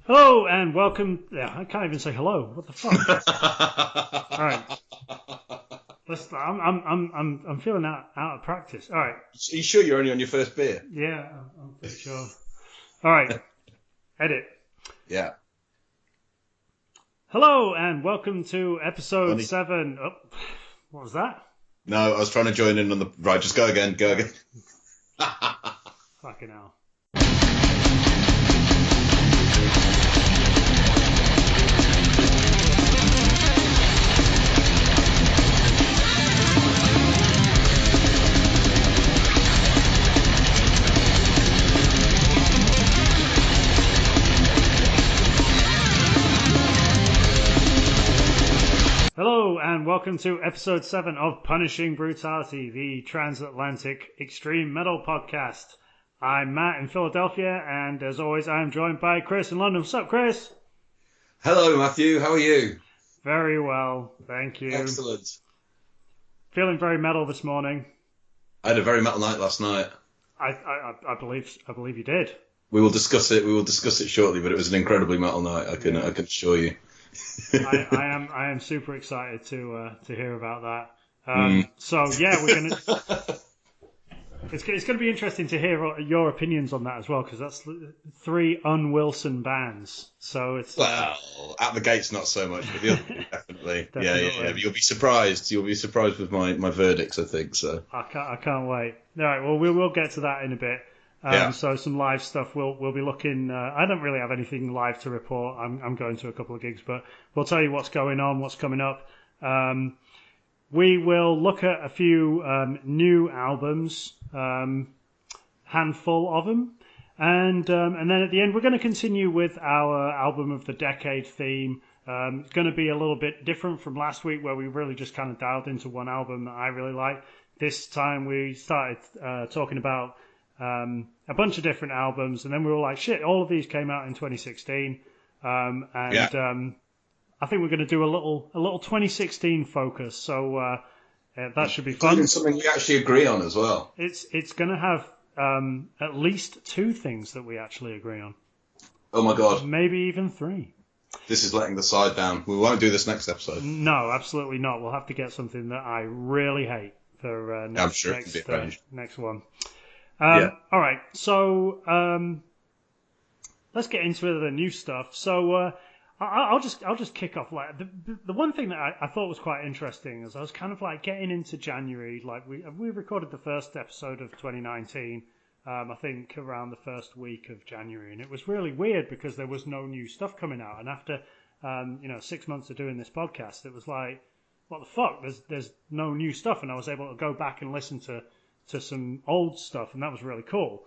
Hello and welcome. Yeah, I can't even say hello. What the fuck? All right, let's. I'm feeling out of practice. All right. Are you sure you're only on your first beer? Yeah, I'm pretty sure. All right. Edit. Yeah. Hello and welcome to episode Funny. 7. Oh, what was that? No, I was trying to join in on the... Right, just go again. Fucking hell. Hello and welcome to episode 7 of Punishing Brutality, the transatlantic extreme metal podcast. I'm Matt in Philadelphia, and as always, I'm joined by Chris in London. What's up, Chris? Hello, Matthew. How are you? Very well, thank you. Excellent. Feeling very metal this morning. I had a very metal night last night. I believe you did. We will discuss it. We will discuss it shortly, but it was an incredibly metal night. I can assure you. I am super excited to hear about that. So yeah, we're gonna. It's going to be interesting to hear your opinions on that as well, because that's 3 un-Wilson bands. So it's well, at the gates not so much, but the other two, definitely. Yeah. But you'll be surprised. You'll be surprised with my verdicts, I think. So I can't wait. All right, well we will get to that in a bit. So some live stuff. We'll be looking. I don't really have anything live to report. I'm going to a couple of gigs, but we'll tell you what's going on, what's coming up. We will look at a few new albums, handful of them, and then at the end we're going to continue with our album of the decade theme. It's going to be a little bit different from last week, where we really just kind of dialed into one album that I really like. This time we started talking about a bunch of different albums, and then we were like, shit, all of these came out in 2016, I think we're going to do a little 2016 focus, so that should be fun. Doing something we actually agree on as well. It's going to have at least 2 things that we actually agree on. Oh my god! Maybe even 3. This is letting the side down. We won't do this next episode. No, absolutely not. We'll have to get something that I really hate for next one. All right, so let's get into the new stuff. So I'll just kick off. Like the one thing that I thought was quite interesting is I was kind of like getting into January. Like we recorded the first episode of 2019. I think around the first week of January, and it was really weird because there was no new stuff coming out. And after 6 months of doing this podcast, it was like, what the fuck? There's no new stuff, and I was able to go back and listen to some old stuff, and that was really cool.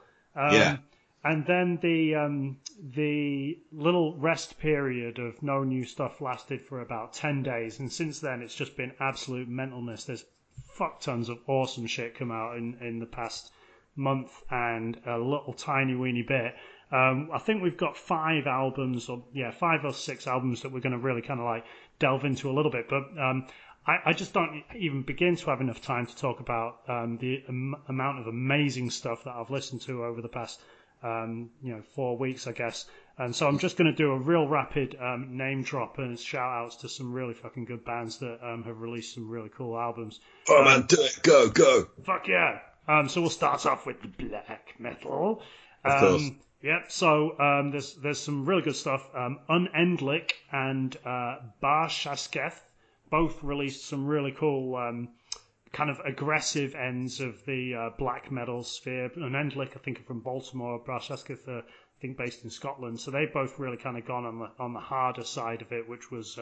And then the little rest period of no new stuff lasted for about 10 days, and since then it's just been absolute mentalness. There's fuck tons of awesome shit come out in the past month and a little tiny weeny bit. I think we've got 5 or 6 albums that we're going to really kind of like delve into a little bit, but I just don't even begin to have enough time to talk about the amount of amazing stuff that I've listened to over the past 4 weeks, I guess. And so I'm just going to do a real rapid name drop and shout outs to some really fucking good bands that have released some really cool albums. Oh man, do it, go. Fuck yeah. So we'll start off with the black metal. Of course. Yep. So there's some really good stuff. Unendlich and Barque both released some really cool kind of aggressive ends of the black metal sphere. Unendlich, I think, are from Baltimore. Barque, I think, based in Scotland. So they've both really kind of gone on the harder side of it, which was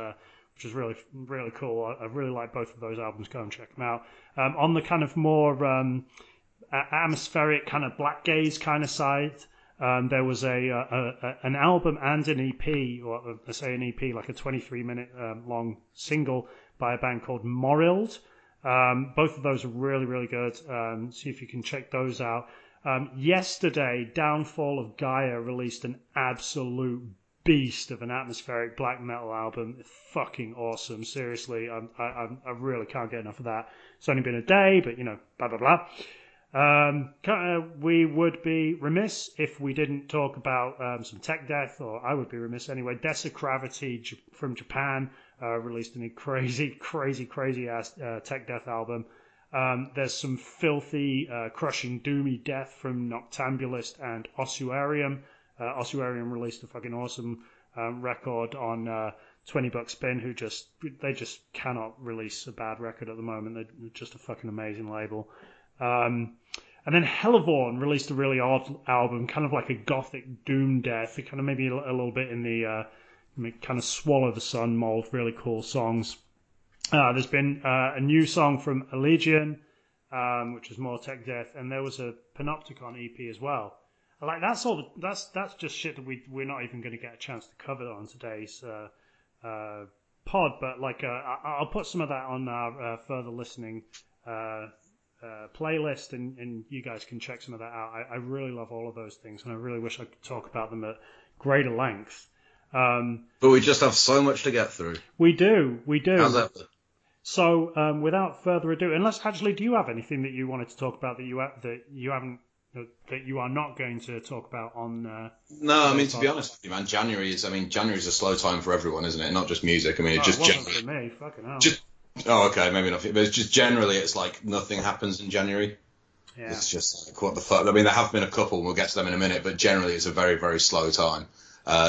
really really cool. I really like both of those albums. Go and check them out. On the kind of more atmospheric kind of black gaze kind of side, there was an album and an EP, or I say an EP, like a 23-minute long single by a band called Morild. Both of those are really, really good. See if you can check those out. Yesterday, Downfall of Gaia released an absolute beast of an atmospheric black metal album. It's fucking awesome. Seriously, I really can't get enough of that. It's only been a day, but blah, blah, blah. We would be remiss if we didn't talk about some tech death, or I would be remiss anyway. Desecravity from Japan released a crazy ass tech death album. There's some filthy, crushing, doomy death from Noctambulist and Ossuarium. Ossuarium released a fucking awesome record on $20 Spin, they just cannot release a bad record at the moment. They're just a fucking amazing label. And then Hellevorn released a really odd album, kind of like a gothic doom death. It kind of maybe a little bit in the kind of Swallow the Sun mold. Really cool songs. There's been a new song from Allegion, which is more tech death, and there was a Panopticon EP as well. Like that's just shit that we're not even going to get a chance to cover on today's pod. But like I'll put some of that on our further listening playlist, and you guys can check some of that out. I really love all of those things, and I really wish I could talk about them at greater length. But we just have so much to get through. We do. How's that? So, without further ado, unless actually, do you have anything that you wanted to talk about that you are not going to talk about on? No, I mean, to be honest with you, man, January's a slow time for everyone, isn't it? Not just music. I mean, it wasn't for me. Fucking hell. Okay, maybe not. But it's just generally, it's like nothing happens in January. Yeah. It's just like, what the fuck? I mean, there have been a couple, and we'll get to them in a minute, but generally it's a very, very slow time.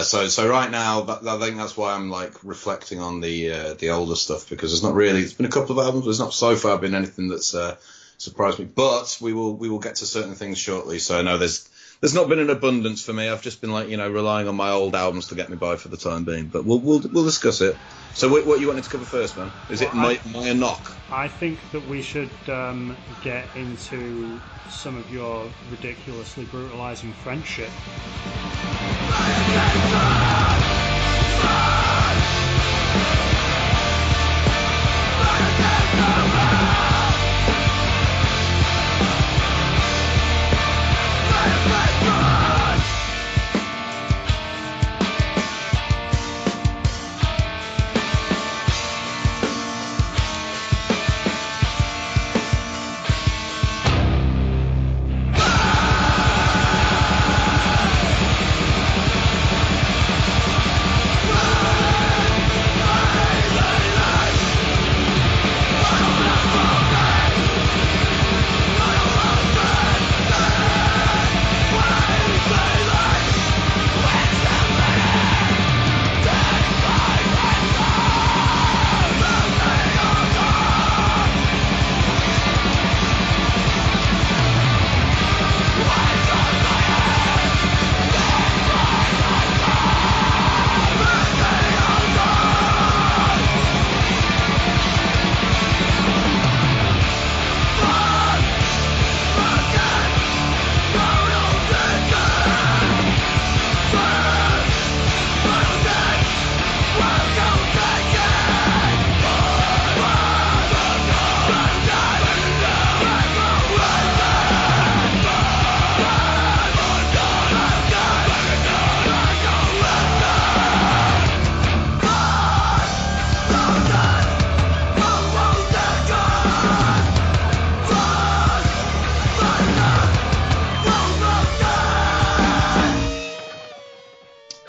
So right now, I think that's why I'm like reflecting on the older stuff, because it's been a couple of albums, there's not so far been anything that's surprised me, but we will get to certain things shortly. So no, there's not been an abundance for me. I've just been relying on my old albums to get me by for the time being, but we'll discuss it. So what you wanted to cover first, man? Is it my ynoq? I think that we should get into some of your ridiculously brutalizing friendship.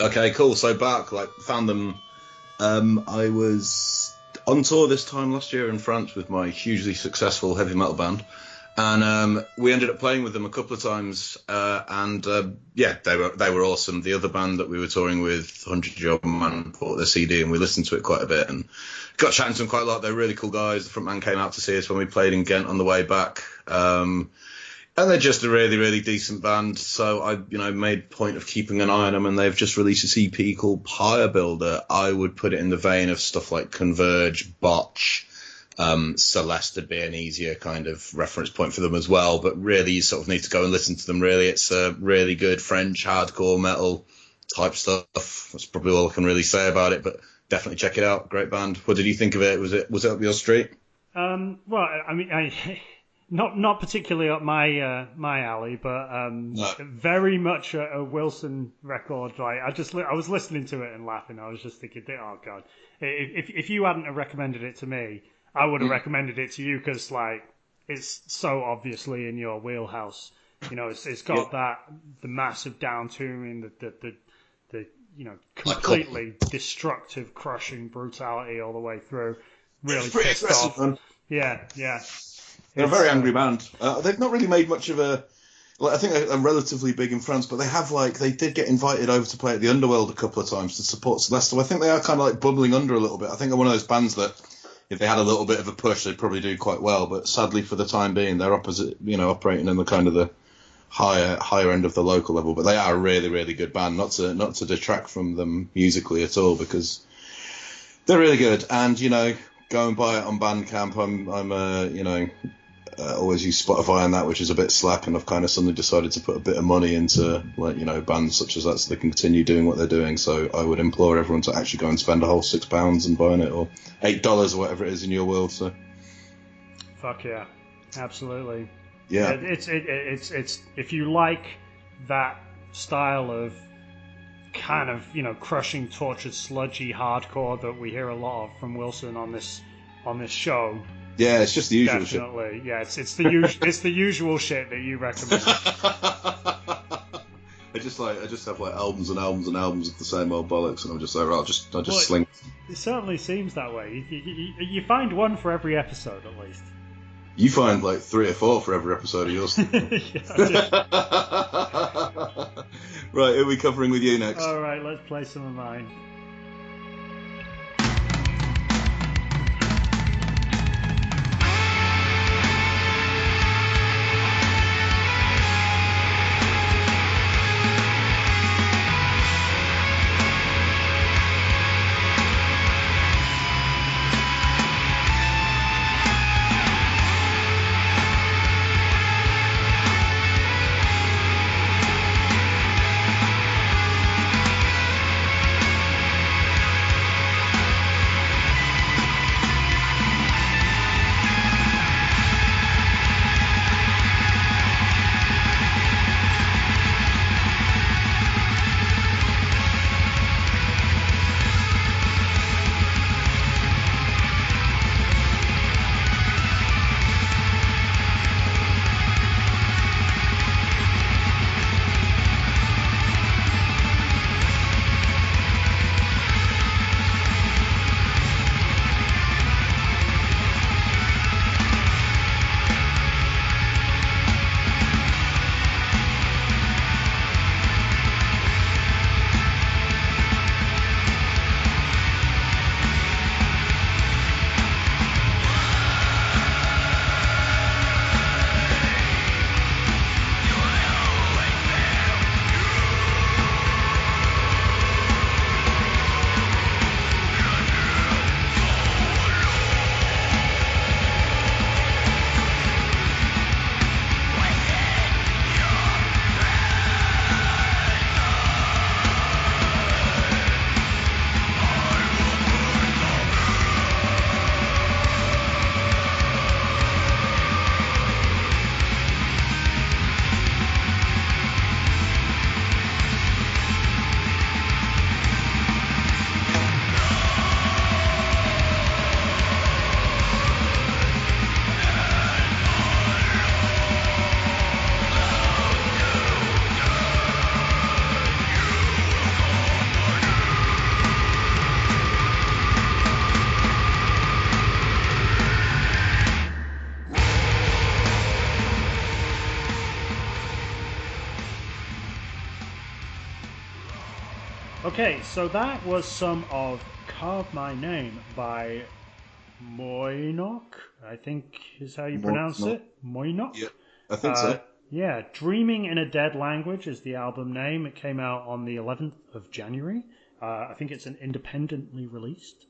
Okay, cool. So Barque, found them. I was on tour this time last year in France with my hugely successful heavy metal band, and we ended up playing with them a couple of times. Yeah, they were awesome. The other band that we were touring with, 100 Job Man, bought their CD, and we listened to it quite a bit and got chatting to them quite a lot. They're really cool guys. The front man came out to see us when we played in Ghent on the way back. And they're just a really, really decent band. So I, made point of keeping an eye on them, and they've just released this EP called Pyre Builder. I would put it in the vein of stuff like Converge, Botch, Celeste would be an easier kind of reference point for them as well. But really, you sort of need to go and listen to them. Really, it's a really good French hardcore metal type stuff. That's probably all I can really say about it. But definitely check it out. Great band. What did you think of it? Was it up your street? Well, I mean, Not particularly up my alley, but very much a Wilson record. I was listening to it and laughing. I was just thinking, oh god, if you hadn't have recommended it to me, I would have recommended it to you, because it's so obviously in your wheelhouse. You know, it's got the massive down tuning, the completely destructive, crushing brutality all the way through. Really pretty pissed aggressive, off. man. Yeah. They're a very angry band. They've not really made much of a. Like, I think they're relatively big in France, but they did get invited over to play at the Underworld a couple of times to support Celeste. So I think they are kind of like bubbling under a little bit. I think they're one of those bands that if they had a little bit of a push, they'd probably do quite well. But sadly, for the time being, they're operating in the kind of the higher end of the local level. But they are a really, really good band. Not to detract from them musically at all, because they're really good. And go and buy it on Bandcamp. I'm always use Spotify and that, which is a bit slack, and I've kind of suddenly decided to put a bit of money into bands such as that so they can continue doing what they're doing. So I would implore everyone to actually go and spend a whole £6 and buying it, or $8 or whatever it is in your world. So fuck yeah, absolutely. Yeah, it's if you like that style of kind of crushing, tortured, sludgy hardcore that we hear a lot of from Wilson on this show. Yeah, it's just the usual Definitely. shit. Yeah, it's the the usual shit that you recommend. I just have like albums and albums and albums of the same old bollocks, and I'm just like, I'll just sling. It certainly seems that way. You find one for every episode at least. You find like 3 or 4 for every episode of yours. Right, who are we covering with you next? All right, let's play some of mine. Okay, so that was some of Carve My Name by ynoq, I think is how you pronounce it. ynoq? Yeah, I think so. Yeah, Dreaming in a Dead Language is the album name. It came out on the 11th of January. I think it's an independently released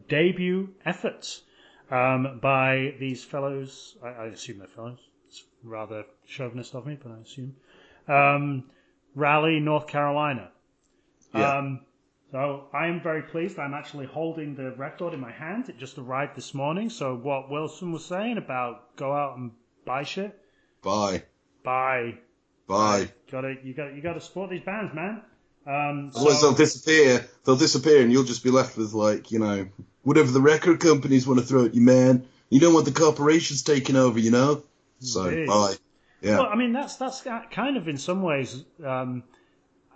debut effort by these fellows. I assume they're fellows. It's rather chauvinist of me, but I assume. Raleigh, North Carolina. Yeah. So I am very pleased. I'm actually holding the record in my hand. It just arrived this morning. So what Wilson was saying about go out and buy shit. Buy. You gotta support these bands, man. Otherwise they'll disappear. They'll disappear, and you'll just be left with whatever the record companies want to throw at you, man. You don't want the corporations taking over, you know. So, yeah. Well, I mean, that's kind of in some ways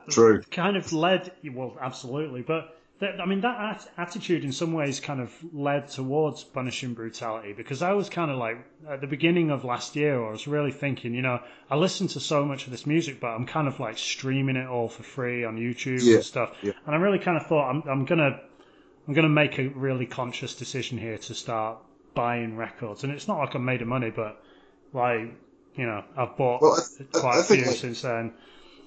true. Kind of led. Well, absolutely, but. That attitude in some ways kind of led towards Punishing Brutality, because I was kind of like, at the beginning of last year, I was really thinking, I listen to so much of this music, but I'm kind of like streaming it all for free on YouTube and stuff. Yeah. And I really kind of thought I'm gonna make a really conscious decision here to start buying records. And it's not like I've made money, but like, I've bought quite a few since then.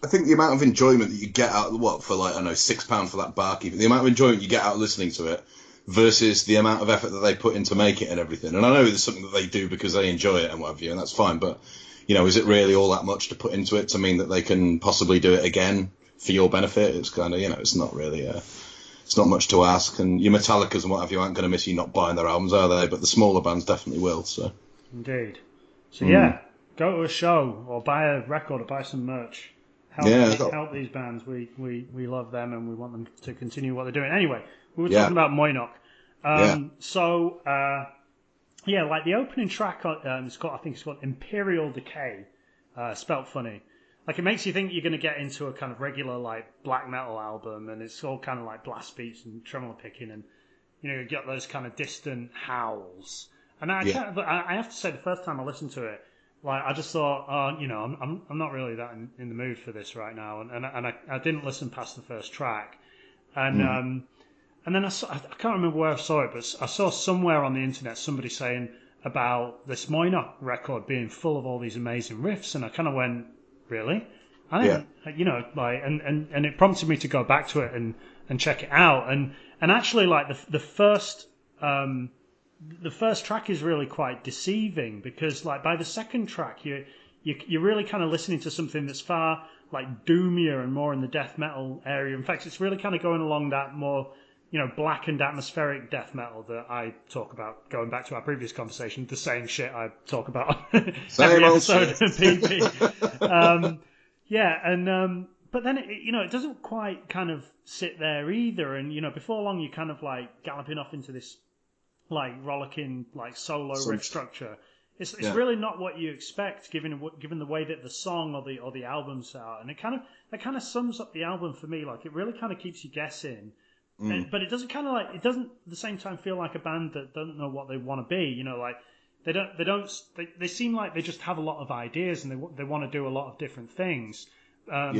I think the amount of enjoyment that you get out of for like, I don't know, £6 for that Barque, the amount of enjoyment you get out of listening to it versus the amount of effort that they put in to make it and everything. And I know there's something that they do because they enjoy it and what have you, and that's fine. But, is it really all that much to put into it to mean that they can possibly do it again for your benefit? It's kind of, it's not really, it's not much to ask. And your Metallicas and what have you aren't going to miss you not buying their albums, are they? But the smaller bands definitely will. So. Indeed. So yeah, go to a show or buy a record or buy some merch. Help these bands. We love them and we want them to continue what they're doing. Anyway, we were talking about ynoq. So like the opening track, I think it's called Imperial Decay, spelt funny. Like, it makes you think you're going to get into a kind of regular like black metal album, and it's all kind of like blast beats and tremolo picking, and you get those kind of distant howls. And I have to say, the first time I listened to it, like, I just thought, I'm not really that in the mood for this right now, and I didn't listen past the first track, and then I can't remember where I saw it, but I saw somewhere on the internet somebody saying about this ynoq record being full of all these amazing riffs, and I kind of went, really? And it prompted me to go back to it and check it out, and actually, like, the first track is really quite deceiving, because like by the second track you're really kind of listening to something that's far like doomier and more in the death metal area. In fact, it's really kind of going along that more blackened atmospheric death metal that I talk about, going back to our previous conversation, the same shit I talk about every episode of PP. But then it doesn't quite kind of sit there either, and before long you're kind of like galloping off into this like rollicking like solo riff structure. It's really not what you expect, given the way that the song or the albums are, and that kind of sums up the album for me. Like, it really kind of keeps you guessing, but it doesn't at the same time feel like a band that don't know what they want to be. Like they seem like they just have a lot of ideas and they want to do a lot of different things. But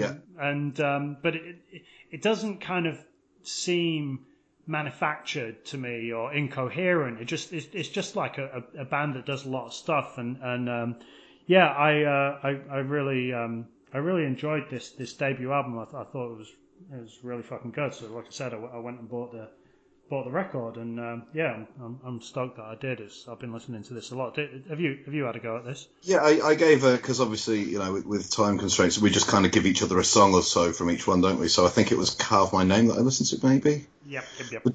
it doesn't kind of seem manufactured to me or incoherent. It's just like a band that does a lot of stuff, I really enjoyed this debut album. I thought it was really fucking good. So like I said, I went and bought the record, and I'm stoked that I did. I've been listening to this a lot. Have you had a go at this? Yeah, I gave her, because obviously with time constraints we just kind of give each other a song or so from each one, don't we? So I think it was Carve My Name that I listened to, maybe. Yep.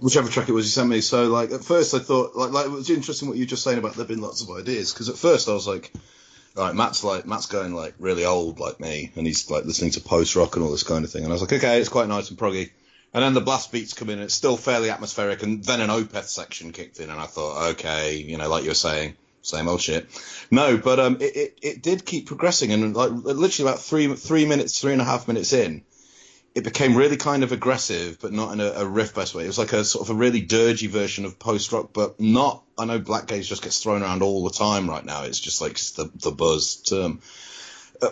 Whichever track it was you sent me. So like at first I thought like it was interesting what you were just saying about there being lots of ideas, because at first I was like, all right, Matt's going like really old like me, and he's like listening to post rock and all this kind of thing, and I was like, okay, it's quite nice and proggy. And then the blast beats come in, and it's still fairly atmospheric, and then an Opeth section kicked in, and I thought, okay, like you were saying, same old shit. No, but it did keep progressing, and like literally about 3.5 minutes in, it became really kind of aggressive, but not in a riff-based way. It was like a sort of a really dirgy version of post-rock, but not, I know Black Gaze just gets thrown around all the time right now. It's just like the buzz term.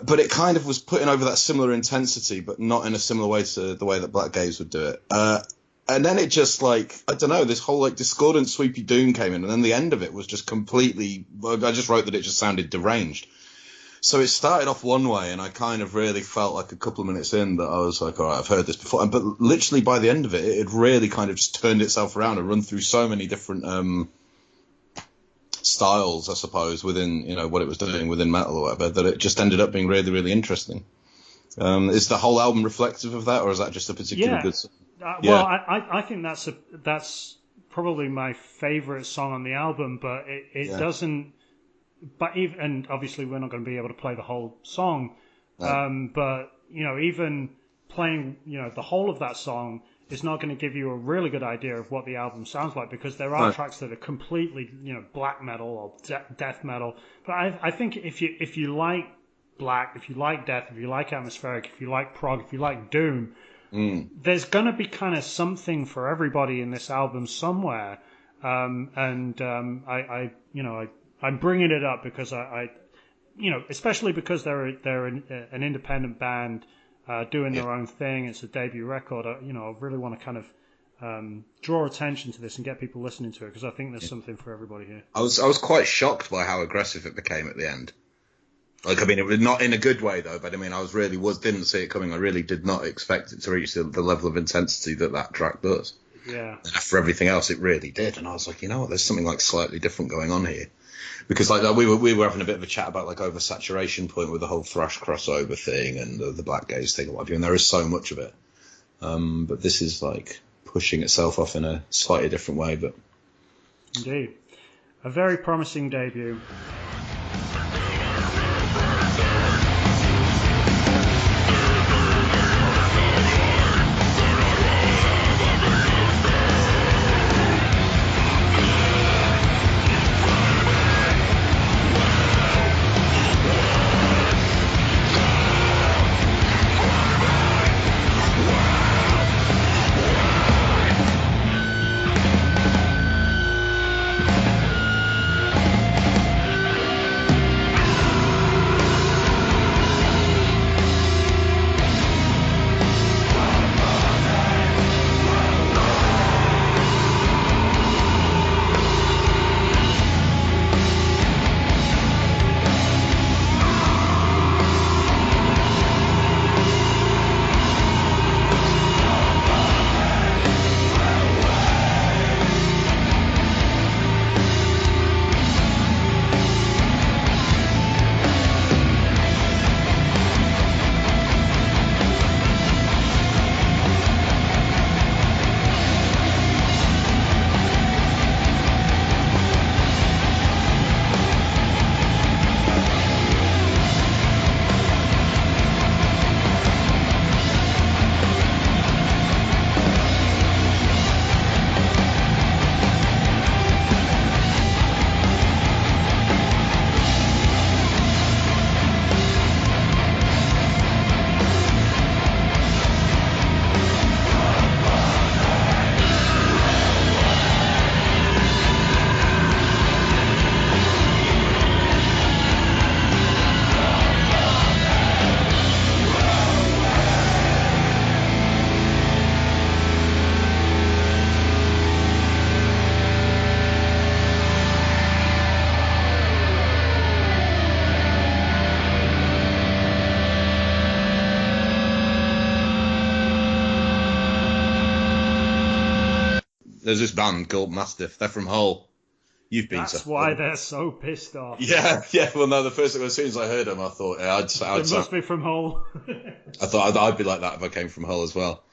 But it kind of was putting over that similar intensity, but not in a similar way to the way that Black Gaze would do it. And then it just like, I don't know, this whole like discordant sweepy doom came in, and then the end of it was just completely, I just wrote that it just sounded deranged. So it started off one way, and I kind of really felt like a couple of minutes in that I was like, all right, I've heard this before. But literally by the end of it, it really kind of just turned itself around and run through so many different styles, I suppose, within what it was doing within metal or whatever, that it just ended up being really, really interesting. Is the whole album reflective of that, or is that just a particular good song? Well, I think that's probably my favourite song on the album, but it doesn't. But and obviously we're not going to be able to play the whole song, but even playing the whole of that song, is not going to give you a really good idea of what the album sounds like, because there are tracks that are completely, black metal or death metal. But I think if you like black, if you like death, if you like atmospheric, if you like prog, if you like doom, there's going to be kind of something for everybody in this album somewhere. I'm bringing it up because I especially because they're an independent band doing their own thing. It's a debut record. I really want to kind of draw attention to this and get people listening to it, because I think there's something for everybody here. I was quite shocked by how aggressive it became at the end. Like, I mean, it was not in a good way though, but I mean, didn't see it coming. I really did not expect it to reach the level of intensity that track does. Yeah. And after everything else, it really did. And I was like, you know what? There's something like slightly different going on here. Because like we were having a bit of a chat about like oversaturation point with the whole thrash crossover thing and the black gaze thing and what have you, and there is so much of it. But this is like pushing itself off in a slightly different way. But indeed, a very promising debut. there's this band called Mastiff. They're from Hull. You've been. That's why they're so pissed off. Yeah. Well, no. The first, as soon as I heard them, I thought It must be from Hull. I thought I'd be like that if I came from Hull as well.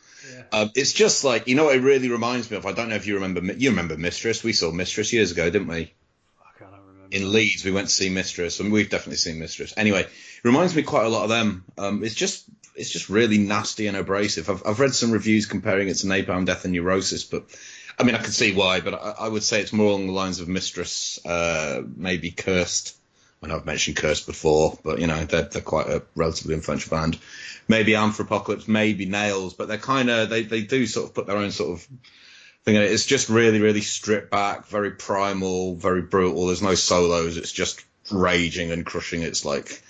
Yeah. It's just like, you know what it really reminds me of? I don't know if you remember. You remember Mistress? We saw Mistress years ago, didn't we? I can't remember. In Leeds, we went to see Mistress, and we've definitely seen Mistress. Anyway, it reminds me quite a lot of them. It's just really nasty and abrasive. I've read some reviews comparing it to Napalm Death and Neurosis, but I mean, I can see why, but I would say it's more along the lines of Mistress, maybe Cursed. I know I've mentioned Cursed before, but, you know, they're quite a relatively influential band. Maybe Anthropocalypse, maybe Nails, but they're kind of, they do sort of put their own sort of thing in it. It's just really, really stripped back, very primal, very brutal. There's no solos. It's just raging and crushing. It's like,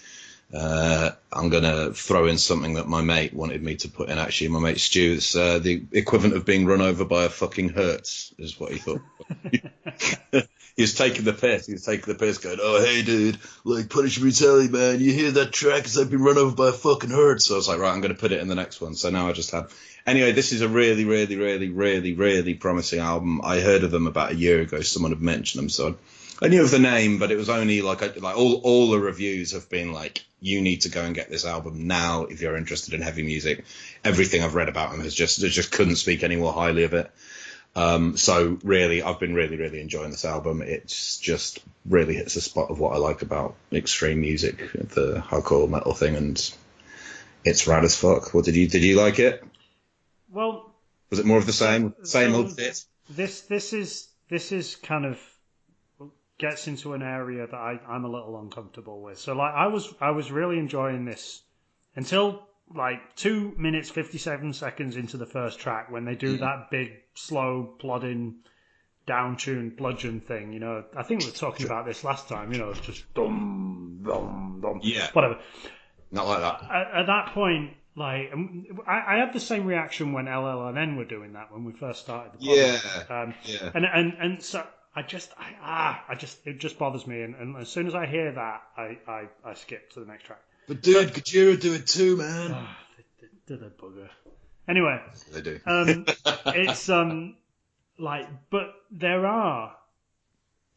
I'm going to throw in something that my mate wanted me to put in, actually. My mate Stu, it's the equivalent of being run over by a fucking Hertz, is what he thought. He was taking the piss. He was taking the piss, going, "Oh, hey, dude, like, Punishing Brutality, man. You hear that track? Because I've been run over by a fucking Hertz." So I was like, right, I'm going to put it in the next one. So now I just have. Anyway, this is a really, really, really, really, really promising album. I heard of them about a year ago. Someone had mentioned them, so I knew of the name, but it was only like all the reviews have been like, you need to go and get this album now if you're interested in heavy music. Everything I've read about them has just couldn't speak any more highly of it. So really, I've been really, really enjoying this album. It's just really hits the spot of what I like about extreme music, the hardcore metal thing, and it's rad as fuck. What did you like it? Well, Was it more of the same old bit? This is kind of gets into an area that I'm a little uncomfortable with. So like I was really enjoying this until like 2 minutes 57 seconds into the first track when they do that big slow plodding down-tuned bludgeon thing. You know, I think we were talking about this last time. You know, it's just dum dum dum. Yeah. Whatever. Not like that. At that point, like I had the same reaction when LLNN were doing that when we first started the podcast. Yeah. And so it just bothers me. And as soon as I hear that, I skip to the next track. But dude, Gojira do it too, man. They bugger. Anyway, they do. It's but there are,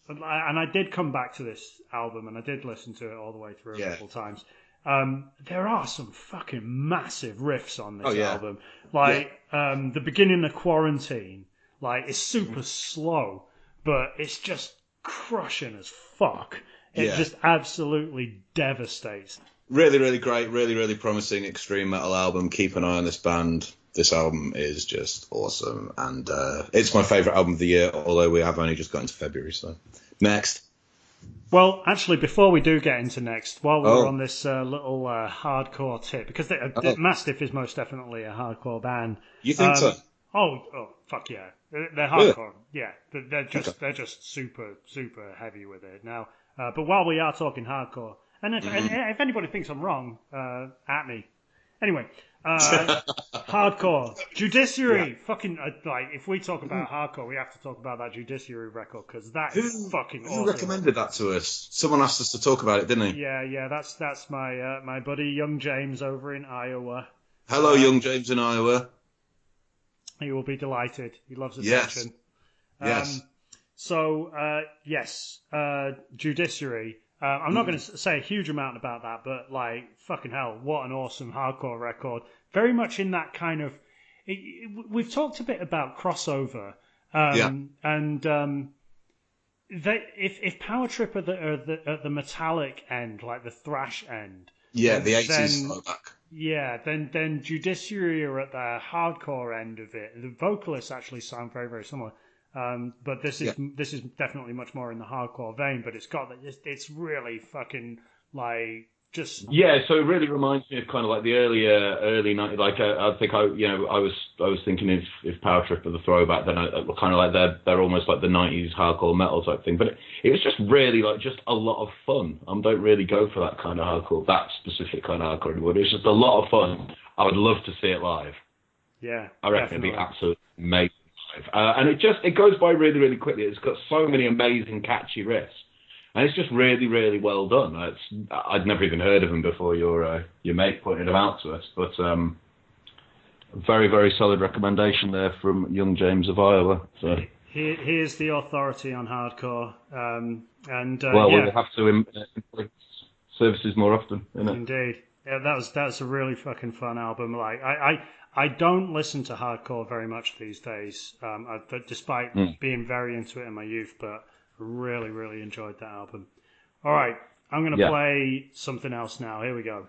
and I did come back to this album and I did listen to it all the way through a couple times. There are some fucking massive riffs on this album. The beginning of Quarantine, it's super slow, but it's just crushing as fuck. It just absolutely devastates. Really, really great, really, really promising extreme metal album. Keep an eye on this band. This album is just awesome, and it's my favourite album of the year, although we have only just got into February, so. Next. Well, actually, before we do get into next, while we're on this little hardcore tip, because Mastiff is most definitely a hardcore band. You think so? Oh, fuck yeah. They're hardcore. Yeah, they're just super, super heavy with it. Now, but while we are talking hardcore, and if anybody thinks I'm wrong, at me. Anyway, hardcore. Judiciary. Fucking, if we talk about hardcore, we have to talk about that Judiciary record, because that is fucking awesome. Who recommended that to us? Someone asked us to talk about it, didn't he? Yeah, that's my buddy, Young James, over in Iowa. Hello, Young James in Iowa. He will be delighted. He loves attention. Yes. Judiciary. I'm not going to say a huge amount about that, but fucking hell, what an awesome hardcore record. Very much in that kind of. We've talked a bit about crossover, and if Power Trip are at the metallic end, like the thrash end. Yeah, the 80s throwback. Yeah, then Judiciary are at the hardcore end of it. The vocalists actually sound very, very similar. But this is definitely much more in the hardcore vein. But it's really fucking just So it really reminds me of kind of like the early 90s. I think I was thinking if Power Trip are the throwback, then kind of like they're almost like the 90s hardcore metal type thing. But it was just really just a lot of fun. I don't really go for that kind of hardcore, that specific kind of hardcore anymore. It's just a lot of fun. I would love to see it live. Yeah, I reckon it'd be absolutely amazing. And it goes by really, really quickly. It's got so many amazing, catchy riffs, and it's just really, really well done. I'd never even heard of them before your mate pointed them out to us, but very, very solid recommendation there from Young James of Iowa. So he is the authority on hardcore, we'll have to employ services more often, isn't it? Indeed, yeah, that's a really fucking fun album. I don't listen to hardcore very much these days, despite being very into it in my youth, but really, really enjoyed that album. All right, I'm going to play something else now. Here we go.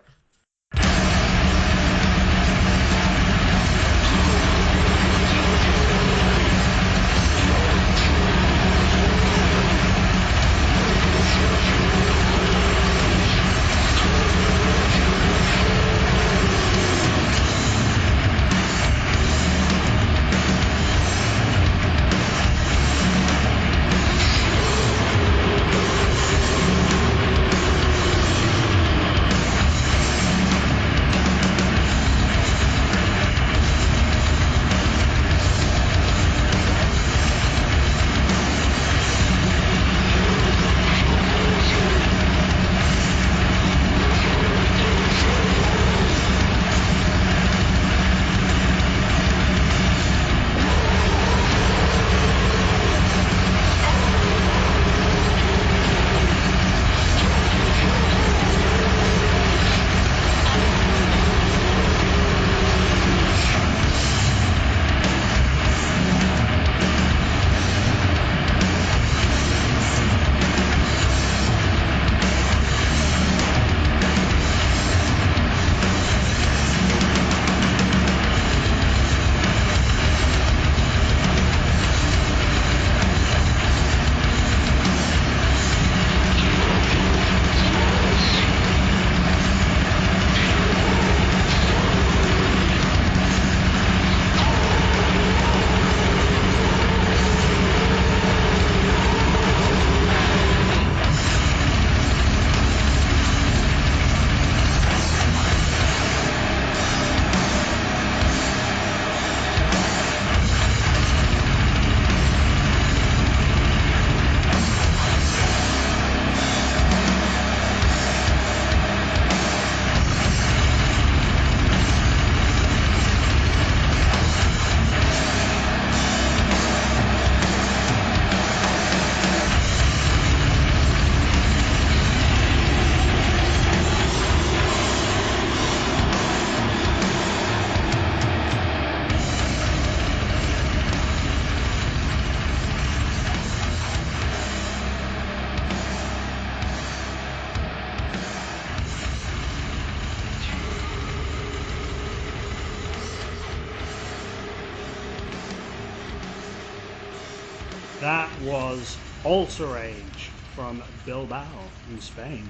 That was Altarage from Bilbao in Spain.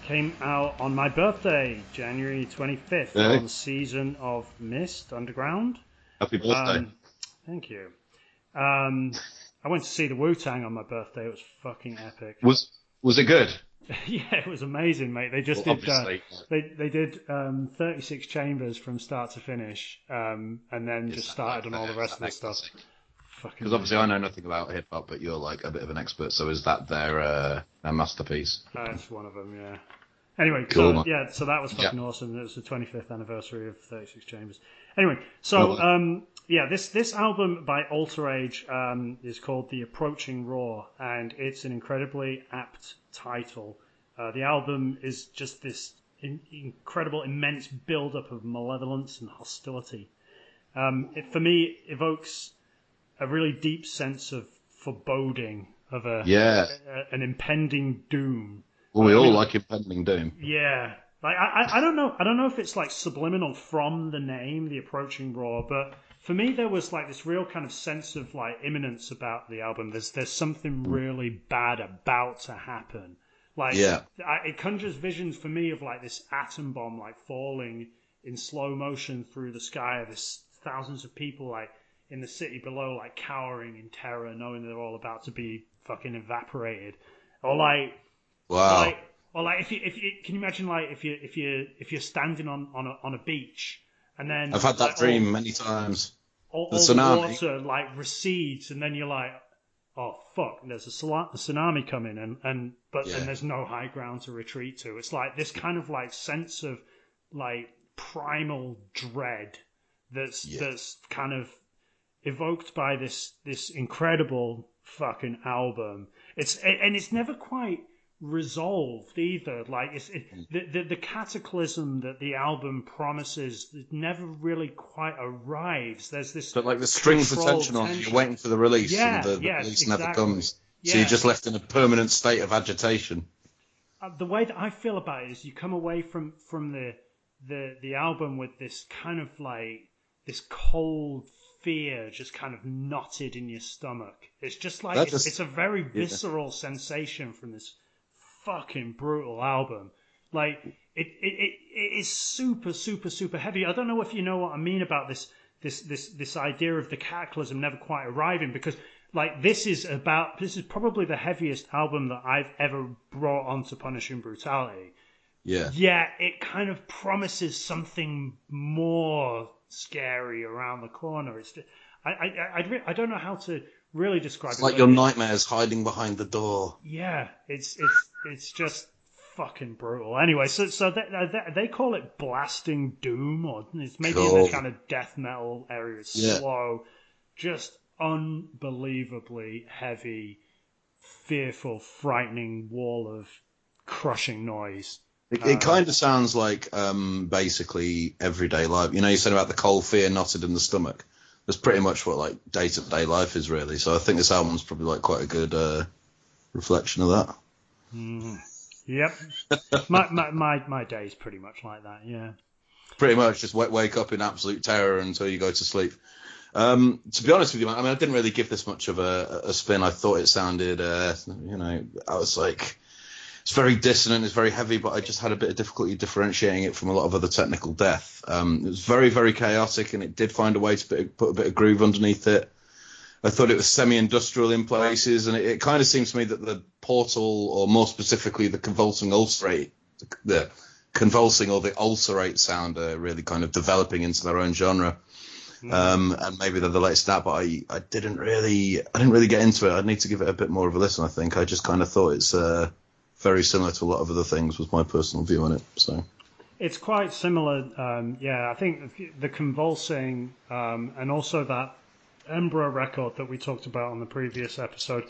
Came out on my birthday, January 25th, on Season of Mist Underground. Happy birthday. Thank you. I went to see the Wu-Tang on my birthday. It was fucking epic. Was it good? Yeah, it was amazing, mate. They just did they did 36 chambers from start to finish, and then just started on all the rest of the stuff. Because obviously I know nothing about hip hop, but you're like a bit of an expert. So is that their masterpiece? That's one of them, yeah. Anyway, cool, so that was fucking awesome. It was the 25th anniversary of 36 Chambers. Anyway, so this album by Altarage is called The Approaching Roar, and it's an incredibly apt title. The album is just this incredible, immense build-up of malevolence and hostility. It, for me, evokes a really deep sense of foreboding of an impending doom. Well, we all like impending doom. Yeah, like I don't know if it's like subliminal from the name, The Approaching Roar, but for me there was like this real kind of sense of like imminence about the album. There's something really bad about to happen. Like it conjures visions for me of like this atom bomb like falling in slow motion through the sky of this thousands of people like in the city below, like cowering in terror, knowing they're all about to be fucking evaporated, or like, wow, or like if you can you imagine like if you're standing on a beach and then I've had that dream many times. All the water like recedes, and then you're like, oh fuck, there's a tsunami coming, and there's no high ground to retreat to. It's like this kind of like sense of like primal dread that's kind of evoked by this incredible fucking album. It's never quite resolved either. Like the cataclysm that the album promises never really quite arrives. There's this, but like the strings of tension on, you're waiting for the release, and the release never comes. So you're just left in a permanent state of agitation. The way that I feel about it is, you come away from the album with this kind of like this cold fear just kind of knotted in your stomach. It's just like it's a very visceral sensation from this fucking brutal album. Like it is super super super heavy. I don't know if you know what I mean about this idea of the cataclysm never quite arriving, because like this is probably the heaviest album that I've ever brought onto Punishing Brutality. Yeah, it kind of promises something more scary around the corner. It's I don't know how to really describe it. It's like your nightmares hiding behind the door. Yeah, it's just fucking brutal. Anyway, so they call it blasting doom, or it's maybe in the kind of death metal area. It's slow, just unbelievably heavy, fearful, frightening wall of crushing noise. It kind of sounds like basically everyday life. You know, you said about the cold fear knotted in the stomach. That's pretty much what like day-to-day life is really. So I think this album's probably like quite a good reflection of that. Yep. my day's pretty much like that, yeah. Pretty much just wake up in absolute terror until you go to sleep. To be honest with you, man, I mean, I didn't really give this much of a spin. I thought it sounded, I was like, it's very dissonant, it's very heavy, but I just had a bit of difficulty differentiating it from a lot of other technical death. It was very, very chaotic, and it did find a way to put a bit of groove underneath it. I thought it was semi-industrial in places, and it kind of seems to me that the Portal, or more specifically the convulsing or the ulcerate sound are really kind of developing into their own genre. And maybe they're the latest that, but I didn't really get into it. I'd need to give it a bit more of a listen, I think. I just kind of thought it's very similar to a lot of other things, was my personal view on it. So it's quite similar. I think the convulsing and also that Embra record that we talked about on the previous episode,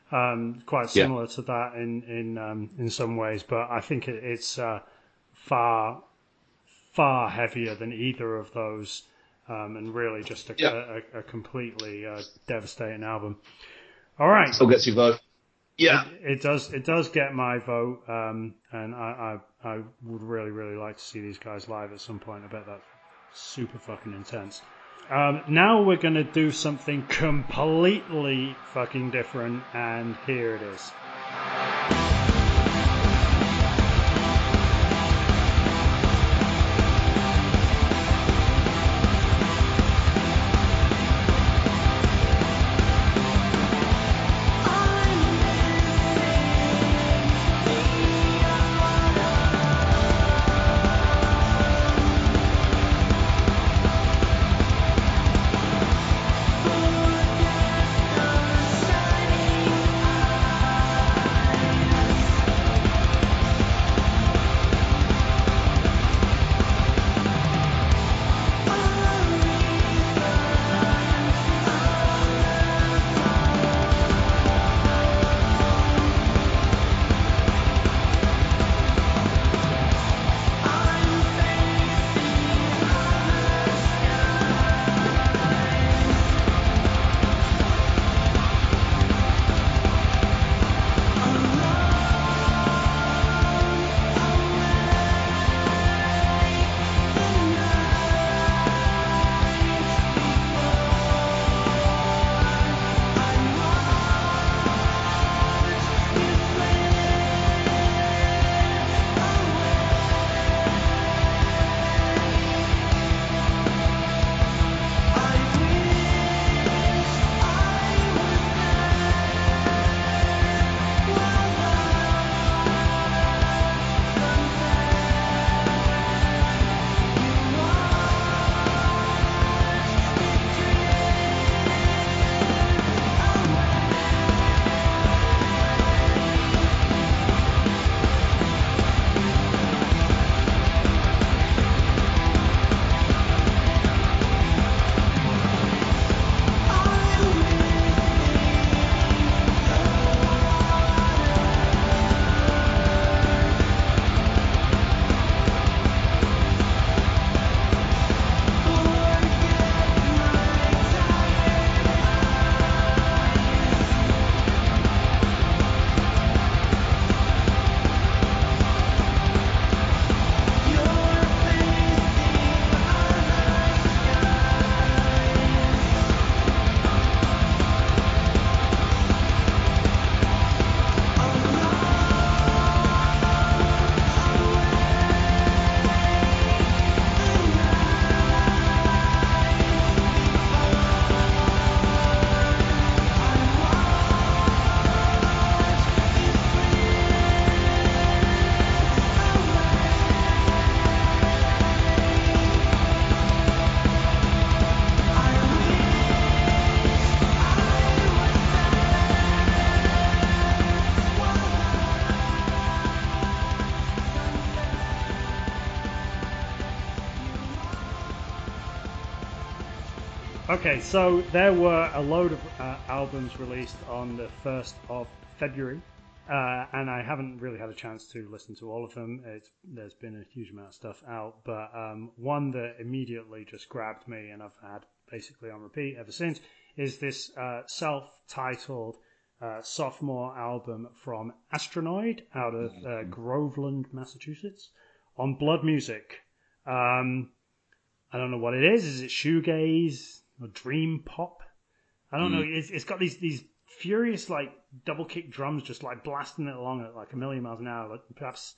quite similar to that in some ways, but I think it's far heavier than either of those, and really just a completely devastating album. All right, still gets your vote. Yeah, it does get my vote, and I would really like to see these guys live at some point. I bet that's super fucking intense. Now we're going to do something completely fucking different, and here it is. Okay, so there were a load of albums released on the 1st of February, and I haven't really had a chance to listen to all of them. There's been a huge amount of stuff out, but one that immediately just grabbed me and I've had basically on repeat ever since is this self-titled sophomore album from Astronoid out of Groveland, Massachusetts, on Blood Music. I don't know what it is. Is it shoegaze or dream pop? I don't know. It's got these furious like double kick drums just like blasting it along at like a million miles an hour. Like perhaps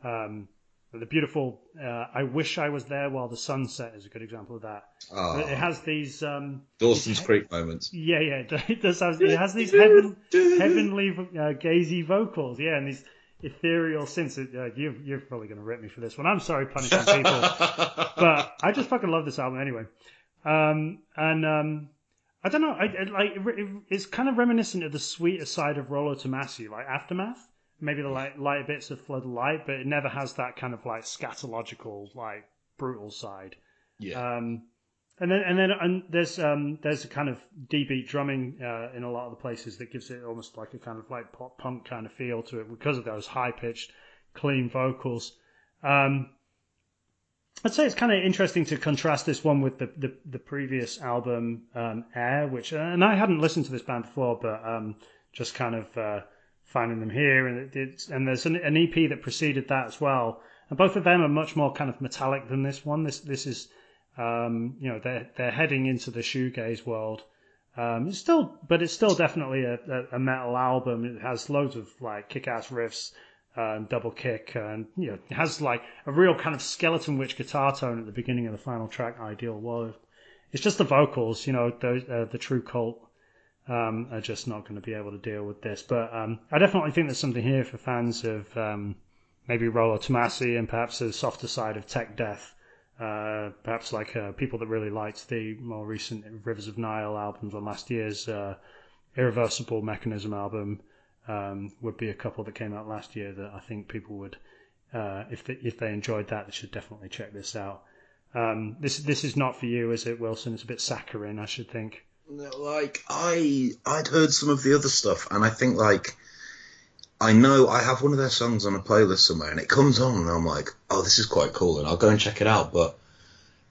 the beautiful "I Wish I Was There While the Sun Set" is a good example of that. Oh. It has these Dawson's Creek moments. Yeah, it does. It has these heavenly gazy vocals. Yeah, and these ethereal synths. You're probably going to rip me for this one. I'm sorry, punishing people, but I just fucking love this album anyway. I don't know. It's kind of reminiscent of the sweeter side of Rollo Tomasi, like Aftermath. Maybe the lighter bits of Flood of Light, but it never has that kind of like scatological, like brutal side. Yeah. And then there's a kind of D-beat drumming in a lot of the places that gives it almost like a kind of like pop punk kind of feel to it because of those high pitched, clean vocals. I'd say it's kind of interesting to contrast this one with the previous album, Air, which and I hadn't listened to this band before, but just kind of finding them here, and there's an EP that preceded that as well, and both of them are much more kind of metallic than this one. This is They're heading into the shoegaze world. It's still definitely a metal album. It has loads of like kick-ass riffs, double kick, and it has like a real kind of skeleton witch guitar tone at the beginning of the final track, Ideal World. It's just the vocals, the true cult are just not going to be able to deal with this. But I definitely think there's something here for fans of maybe Rollo Tomasi and perhaps the softer side of tech death. Perhaps like people that really liked the more recent Rivers of Nile albums or last year's Irreversible Mechanism album would be a couple that came out last year that I think people would, if they enjoyed that, they should definitely check this out. This is not for you, is it, Wilson? It's a bit saccharine, I should think. Like I'd heard some of the other stuff, and I think like I know I have one of their songs on a playlist somewhere, and it comes on, and I'm like, oh, this is quite cool, and I'll go and check it out. But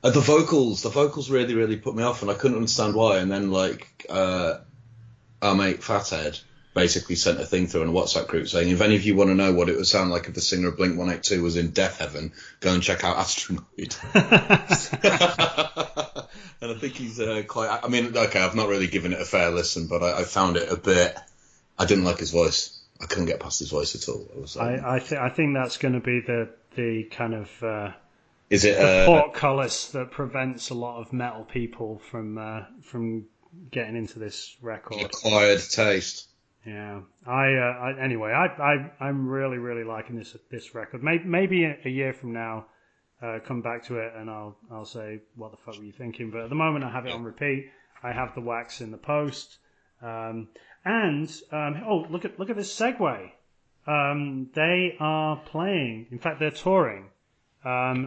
the vocals really, really put me off, and I couldn't understand why. And then like our mate Fathead basically sent a thing through in a WhatsApp group saying, if any of you want to know what it would sound like if the singer of Blink-182 was in Death Heaven, go and check out Astronoid. And I think he's quite... I mean, okay, I've not really given it a fair listen, but I found it a bit... I didn't like his voice. I couldn't get past his voice at all. I think that's going to be the kind of... Is it the portcullis that prevents a lot of metal people from getting into this record? Acquired taste. Yeah. Anyway, I'm really, really liking this record. Maybe a year from now, come back to it and I'll say, what the fuck were you thinking? But at the moment, I have it on repeat. I have the wax in the post. Look at this segue. They are playing. In fact, they're touring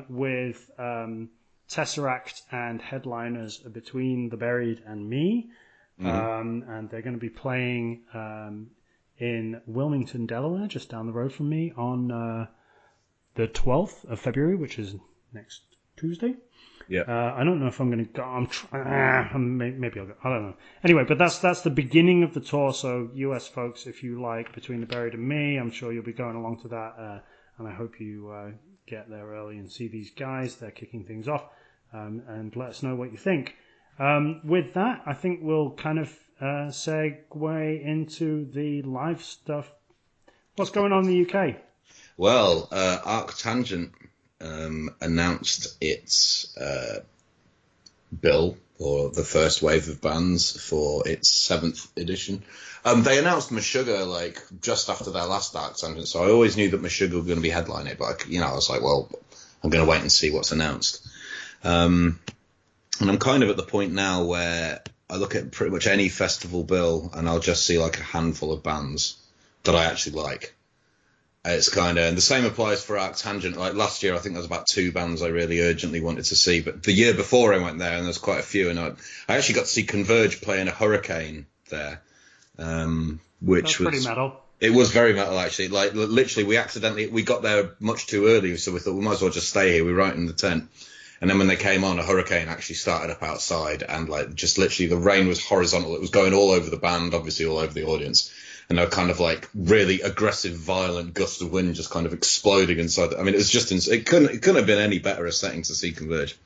with Tesseract and headliners Between the Buried and Me. And they're going to be playing in Wilmington, Delaware, just down the road from me, on the 12th of February, which is next Tuesday. Yeah. I don't know if I'm going to go. Maybe I'll go. I don't know. Anyway, but that's the beginning of the tour. So, US folks, if you like Between the Buried and Me, I'm sure you'll be going along to that. And I hope you get there early and see these guys. They're kicking things off. And let us know what you think. With that, I think we'll kind of segue into the live stuff. What's going on in the UK? Well, Arctangent announced its bill for the first wave of bands for its 7th edition. They announced Meshuggah like just after their last Arctangent, so I always knew that Meshuggah were going to be headlining it, but I was like, well, I'm going to wait and see what's announced. And I'm kind of at the point now where I look at pretty much any festival bill and I'll just see like a handful of bands that I actually like. It's kind of, and the same applies for Arctangent. Like last year, I think there was about 2 bands I really urgently wanted to see. But the year before I went there, and there's quite a few, and I actually got to see Converge playing a Hurricane there, which That's was pretty metal. It was very metal, actually. Like literally, we got there much too early, so we thought we might as well just stay here. We were right in the tent. And then when they came on, a hurricane actually started up outside, and like just literally the rain was horizontal. It was going all over the band, obviously all over the audience, and they were kind of like really aggressive, violent gusts of wind just kind of exploding inside. I mean, it was just it couldn't have been any better a setting to see Converge.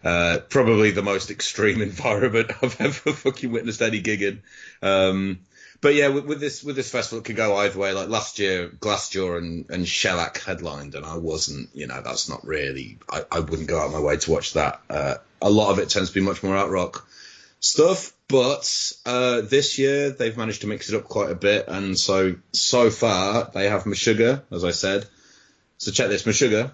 Probably the most extreme environment I've ever fucking witnessed any gig in. But yeah, with this festival, it could go either way. Like last year, Glassjaw and Shellac headlined, and I wasn't, that's not really, I wouldn't go out of my way to watch that. A lot of it tends to be much more art rock stuff, but this year they've managed to mix it up quite a bit, and so far they have Meshuggah, as I said. So check this: Meshuggah,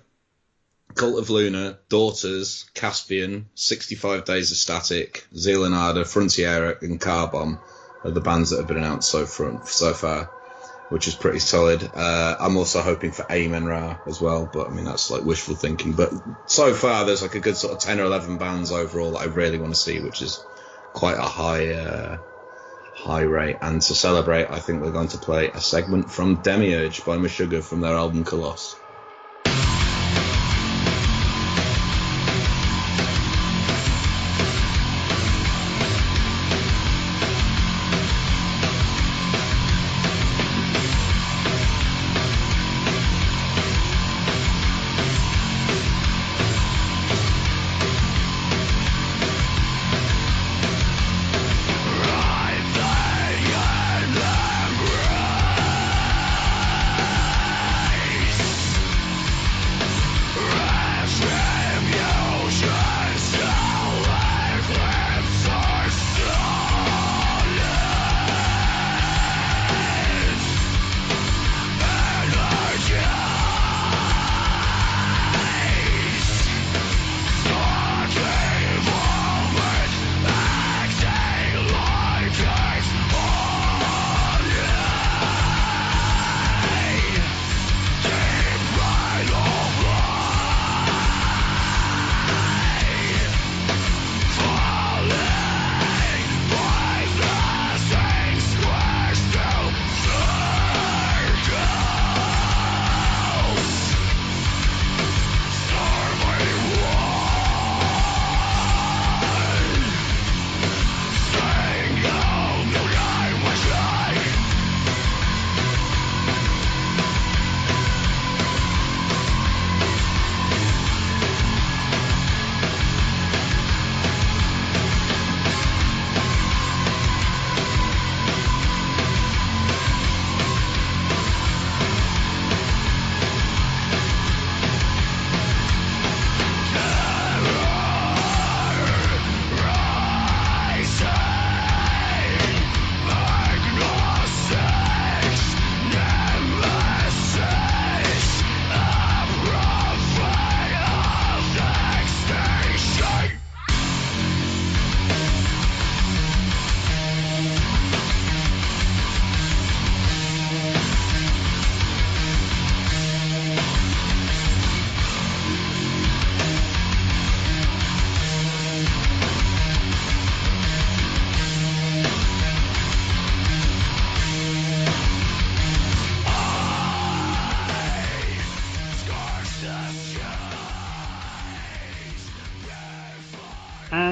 Cult of Luna, Daughters, Caspian, 65 Days of Static, Zealanada, Frontiera, and Carbomb are the bands that have been announced so far, which is pretty solid. I'm also hoping for Amen Ra as well, but I mean that's like wishful thinking. But so far there's like a good sort of 10 or 11 bands overall that I really want to see, which is quite a high rate. And to celebrate, I think we're going to play a segment from Demiurge by Meshuggah from their album Colosse.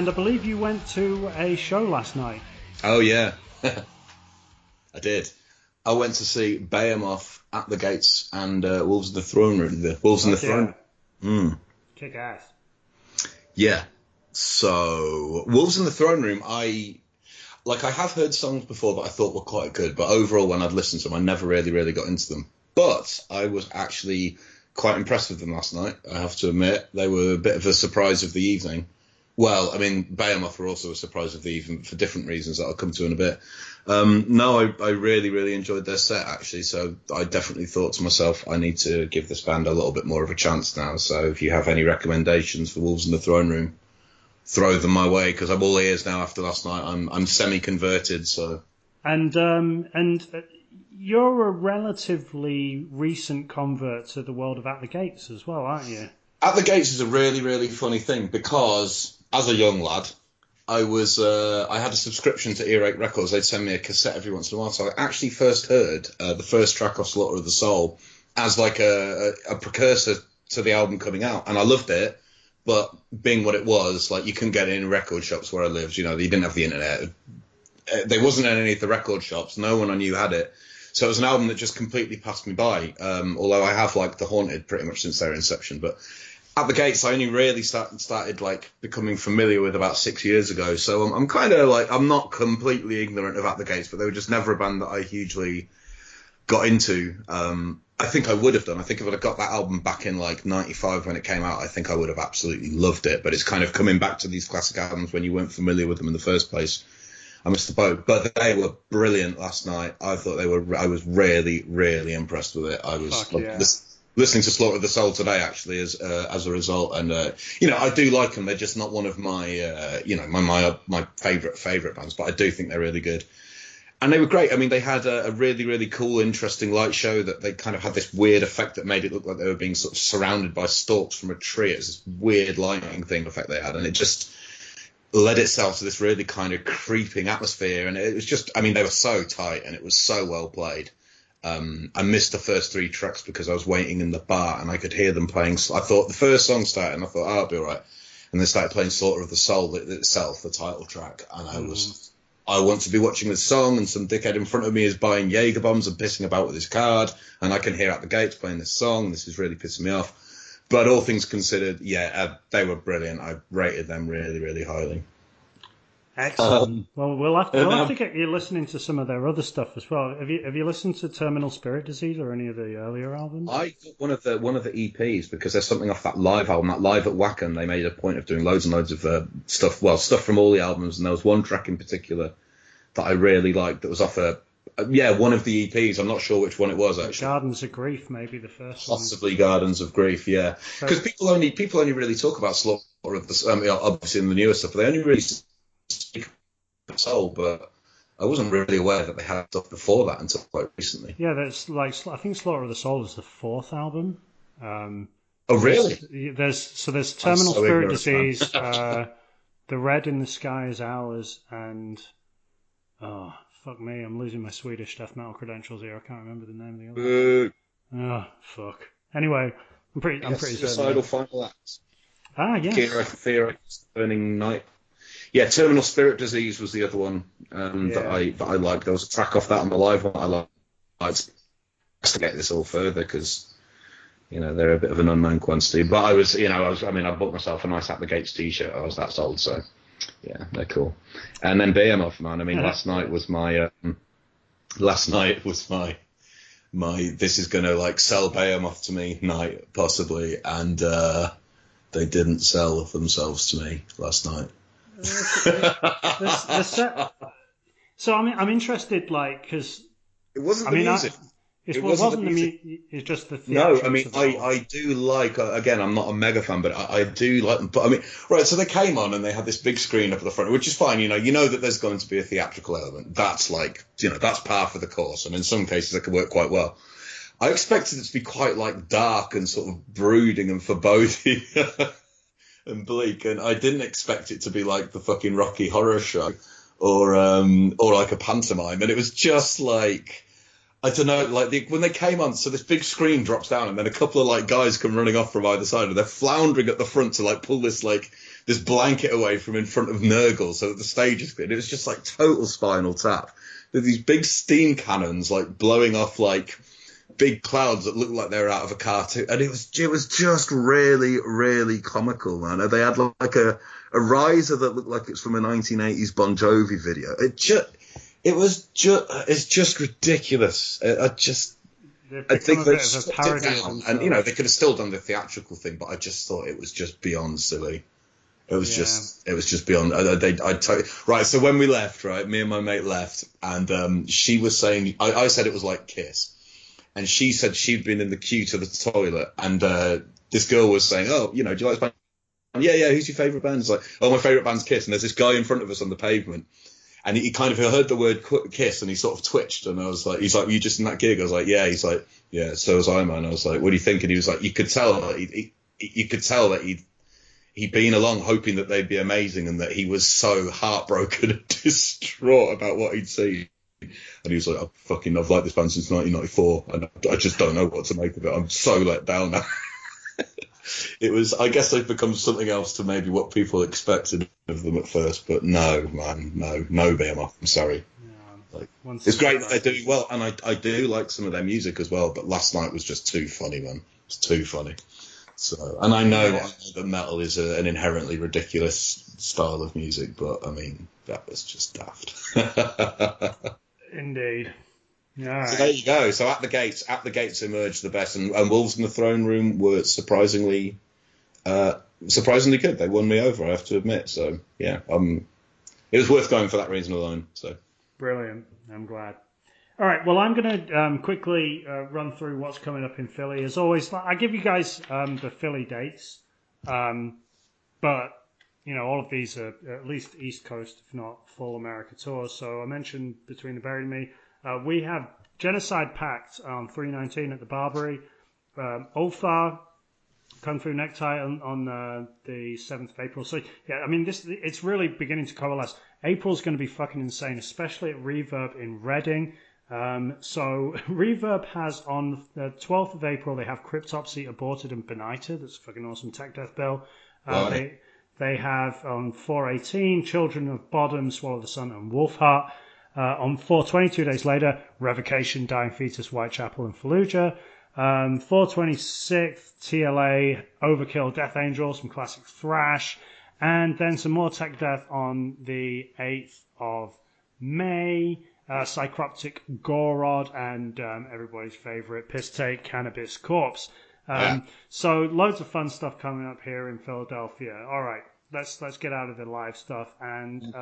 And I believe you went to a show last night. Oh, yeah. I did. I went to see Behemoth at the Gates and Wolves in the Throne Room. The Wolves in the Throne Room. Kick ass. Yeah. So, Wolves in the Throne Room, I have heard songs before that I thought were quite good, but overall when I'd listened to them, I never really got into them. But I was actually quite impressed with them last night, I have to admit. They were a bit of a surprise of the evening. Well, I mean, Behemoth were also a surprise of the evening for different reasons that I'll come to in a bit. No, I really enjoyed their set, actually, so I definitely thought to myself, I need to give this band a little bit more of a chance now. So if you have any recommendations for Wolves in the Throne Room, throw them my way, because I'm all ears now after last night. I'm semi-converted, so... And you're a relatively recent convert to the world of At the Gates as well, aren't you? At the Gates is a really funny thing, because as a young lad, I had a subscription to Earache Records. They'd send me a cassette every once in a while, so I actually first heard the first track off Slaughter of the Soul as like a precursor to the album coming out, and I loved it. But being what it was, like, you couldn't get it in record shops where I lived. You know, you didn't have the internet. There wasn't in any of the record shops. No one I knew had it. So it was an album that just completely passed me by. Although I have liked The Haunted pretty much since their inception. But At the Gates, I only really started like becoming familiar with about 6 years ago. So I'm kind of like, I'm not completely ignorant of At the Gates, but they were just never a band that I hugely got into. I think I would have done. I think if I'd have got that album back in like 95 when it came out, I think I would have absolutely loved it. But it's kind of coming back to these classic albums when you weren't familiar with them in the first place. I missed the boat. But they were brilliant last night. I thought I was really impressed with it. I was listening to Slaughter of the Soul today, actually, as a result. And, I do like them. They're just not one of my, my favourite bands. But I do think they're really good. And they were great. I mean, they had a really cool, interesting light show that they kind of had this weird effect that made it look like they were being sort of surrounded by stalks from a tree. It's this weird lighting thing effect they had. And it just led itself to this really kind of creeping atmosphere. And it was just, I mean, they were so tight and it was so well played. I missed the first 3 tracks because I was waiting in the bar and I could hear them playing. I thought the first song started and I thought, I'll be all right. And they started playing Slaughter of the Soul itself, the title track. And I want to be watching this song, and some dickhead in front of me is buying Jaeger bombs and pissing about with his card, and I can hear At the Gates playing this song. This is really pissing me off. But all things considered, they were brilliant. I rated them really highly. Excellent. Well, we'll have to get you listening to some of their other stuff as well. Have you listened to Terminal Spirit Disease or any of the earlier albums? I got one of the EPs because there's something off that live album, that Live at Wackham. They made a point of doing loads and loads of stuff from all the albums, and there was one track in particular that I really liked that was off one of the EPs. I'm not sure which one it was actually. Gardens of Grief, maybe the first one. Possibly Gardens of Grief, yeah. Because people only really talk about Slaughter of the obviously in the newer stuff, but they only really speak of Soul, but I wasn't really aware that they had stuff before that until quite recently. Yeah, that's like, I think Slaughter of the Soul is the 4th album. Oh, really? There's Terminal Spirit Disease, The Red in the Sky is Ours, and oh, fuck me, I'm losing my Swedish death metal credentials here. I can't remember the name of the other. Oh, fuck. Anyway, I'm pretty certain. Suicidal Final Acts. Ah, yes. Theory, Burning Night. Yeah, Terminal Spirit Disease was the other one that I liked. There was a track off that on the live one I liked. To get this all further because they're a bit of an unknown quantity. But I bought myself a nice At the Gates t-shirt. I was that sold, so yeah, they're cool. And then Behemoth, man. I mean, last night was my this is gonna like sell Behemoth to me night possibly, and they didn't sell themselves to me last night. So I'm interested, like, because it wasn't the music. It wasn't the music. It's just the no. I mean, I do like. Again, I'm not a mega fan, but I do like them. But I mean, right. So they came on and they had this big screen up at the front, which is fine. You know that there's going to be a theatrical element. That's like, that's par for the course, and in some cases it can work quite well. I expected it to be quite like dark and sort of brooding and foreboding. And bleak, and I didn't expect it to be like the fucking Rocky Horror Show or like a pantomime, and it was just like, I don't know, like when they came on, so this big screen drops down, and then a couple of like guys come running off from either side, and they're floundering at the front to like pull this blanket away from in front of Nurgle, so that the stage is clear. It was just like total Spinal Tap. There's these big steam cannons like blowing off like big clouds that looked like they were out of a cartoon, and it was just really, really comical, man. They had like a riser that looked like it's from a 1980s Bon Jovi video. It's just ridiculous. I think they stripped it down, and they could have still done the theatrical thing, but I just thought it was just beyond silly. It was just beyond. Right. So when we left, right, me and my mate left, and she was saying, I said it was like Kiss, and she said she'd been in the queue to the toilet, and this girl was saying, oh, do you like this band? Yeah. Who's your favourite band? It's like, oh, my favourite band's Kiss, and there's this guy in front of us on the pavement. And he kind of heard the word Kiss, and he sort of twitched. And I was like, he's like, were you just in that gig? I was like, yeah. He's like, yeah, so was I, man. I was like, what do you think? And he was like, you could tell that he'd been along hoping that they'd be amazing, and that he was so heartbroken and distraught about what he'd seen. And he was like, I've liked this band since 1994, and I just don't know what to make of it. I'm so let down now. I guess they've become something else to maybe what people expected of them at first, but no, man, no BMF, I'm sorry. Yeah, it's great that they're doing well, and I do like some of their music as well, but last night was just too funny, man. It's too funny. So, and I know that metal is an inherently ridiculous style of music, but I mean, that was just daft. Indeed. Yeah. So there you go. So at the gates emerged the best, and Wolves in the Throne Room were surprisingly good. They won me over, I have to admit. So yeah, it was worth going for that reason alone. So brilliant. I'm glad. All right. Well, I'm going to quickly run through what's coming up in Philly. As always, I give you guys the Philly dates, but all of these are at least East Coast, if not full America tours. So I mentioned Between the Buried and Me. We have Genocide Pact on 3/19 at the Barbary. Ulthar, Kung Fu Necktie on the 7th of April. So, yeah, I mean, it's really beginning to coalesce. April's going to be fucking insane, especially at Reverb in Reading. So Reverb has on the 12th of April, they have Cryptopsy, Aborted, and Benighted. That's a fucking awesome tech death bill. They have on 4/18 Children of Bodom, Swallow the Sun, and Wolfheart. On 4/20, 2 days later, Revocation, Dying Fetus, Whitechapel, and Fallujah. 4/26, TLA, Overkill, Death Angel, some classic thrash. And then some more tech death on the 8th of May. Psychroptic, Gorod, and everybody's favourite, Piss Take, Cannabis Corpse. So loads of fun stuff coming up here in Philadelphia. All right, let's get out of the live stuff and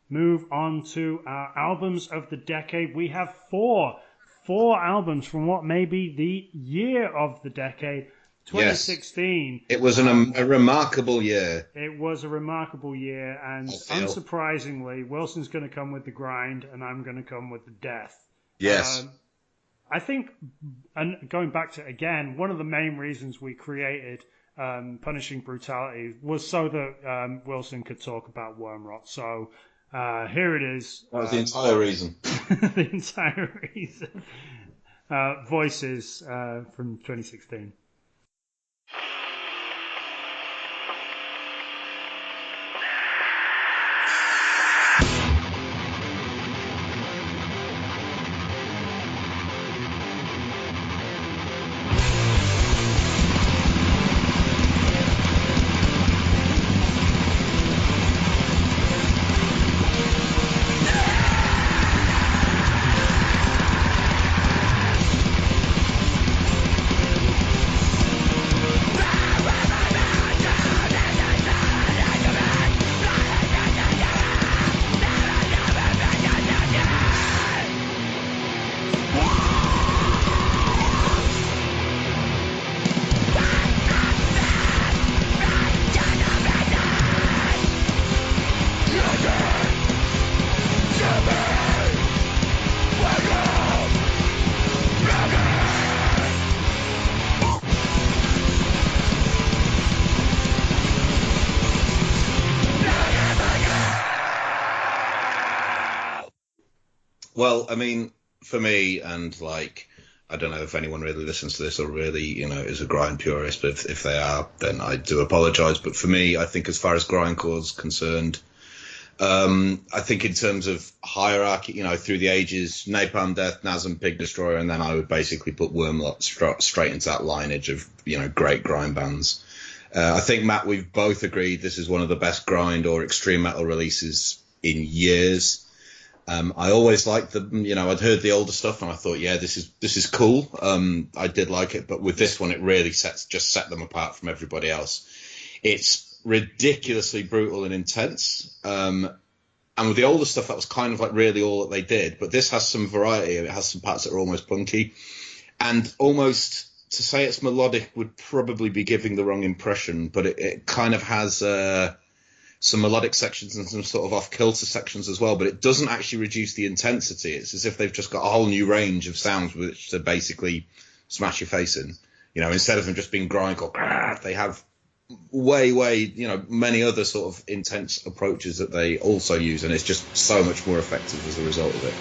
move on to our albums of the decade. We have four albums from what may be the year of the decade, 2016. Yes. It was a remarkable year. It was a remarkable year, and unsurprisingly, Wilson's going to come with the grind, and I'm going to come with the death. Yes. I think, and going back to, again, one of the main reasons we created Punishing Brutality was so that Wilson could talk about Wormrot. So here it is. That was the entire reason. The entire reason. Voices from 2016. Well, I mean, for me, and like, I don't know if anyone really listens to this or really, is a grind purist, but if they are, then I do apologise. But for me, I think as far as grindcore's concerned, I think in terms of hierarchy, through the ages, Napalm Death, Nazem, Pig Destroyer, and then I would basically put Wormlot straight into that lineage of, great grind bands. I think, Matt, we've both agreed this is one of the best grind or extreme metal releases in years. I always liked I'd heard the older stuff and I thought, yeah, this is cool. I did like it, but with this one, it really set them apart from everybody else. It's ridiculously brutal and intense. And with the older stuff, that was kind of like really all that they did. But this has some variety. It has some parts that are almost punky, and almost to say it's melodic would probably be giving the wrong impression. But it kind of has some melodic sections and some sort of off-kilter sections as well. But it doesn't actually reduce the intensity. It's as if they've just got a whole new range of sounds which to basically smash your face in. Instead of them just being grindcore, they have way, many other sort of intense approaches that they also use, and it's just so much more effective as a result of it.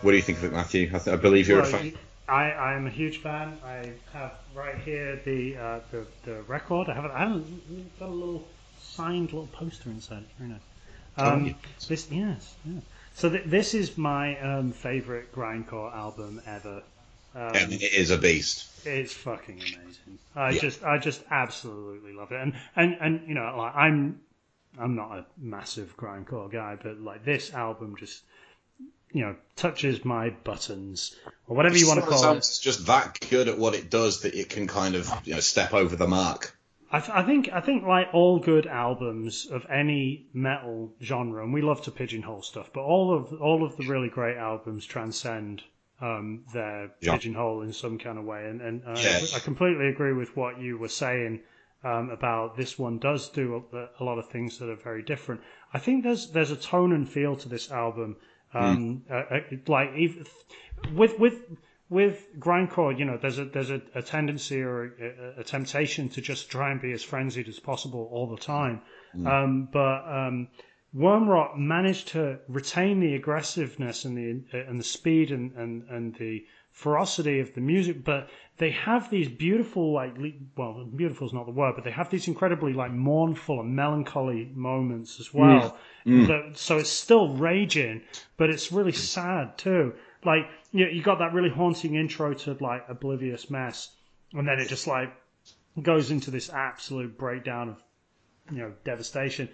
What do you think of it, Matthew? I believe you're a fan. I'm a huge fan. I have right here the record. I haven't got a little signed little poster inside. It's very nice. So this is my favourite grindcore album ever. I mean, it is a beast. It's fucking amazing. I just absolutely love it. And like I'm not a massive grindcore guy, but like this album just touches my buttons or whatever you want to call it. It's just that good at what it does that it can kind of step over the mark. I think like all good albums of any metal genre, and we love to pigeonhole stuff, but all of the really great albums transcend their pigeonhole in some kind of way. And I completely agree with what you were saying about this one does do a lot of things that are very different. I think there's a tone and feel to this album. Like with with grindcore, there's a tendency or a temptation to just try and be as frenzied as possible all the time. But Wormrot managed to retain the aggressiveness and the speed and the ferocity of the music, but they have these beautiful, beautiful is not the word, but they have these incredibly mournful and melancholy moments as well. So it's still raging, but it's really sad too. You got that really haunting intro to Oblivious Mess, and then it just goes into this absolute breakdown of devastation.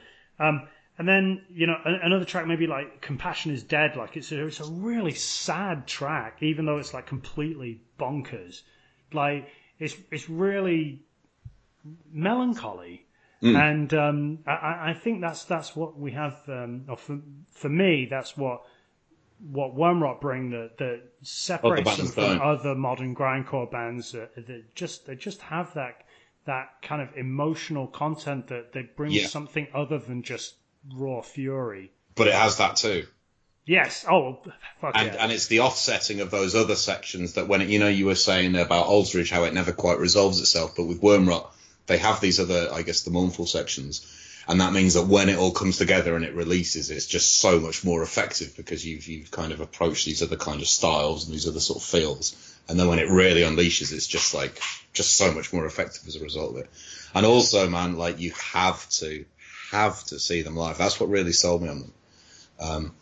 And then another track maybe Compassion is Dead. It's a really sad track, even though it's completely bonkers. It's really melancholy, and I think that's what we have. Or for me, that's what Wormrot bring that separates them from other modern grindcore bands. They just have that kind of emotional content that they bring something other than just raw fury. But it has that too. Yes. Oh, fuck and it's the offsetting of those other sections that when you were saying about Altarage how it never quite resolves itself, but with Wormrot they have these other, I guess, the mournful sections. And that means that when it all comes together and it releases, it's just so much more effective because you've kind of approached these other kind of styles and these other sort of feels. And then when it really unleashes, it's just so much more effective as a result of it. And also, man, you have to see them live. That's what really sold me on them.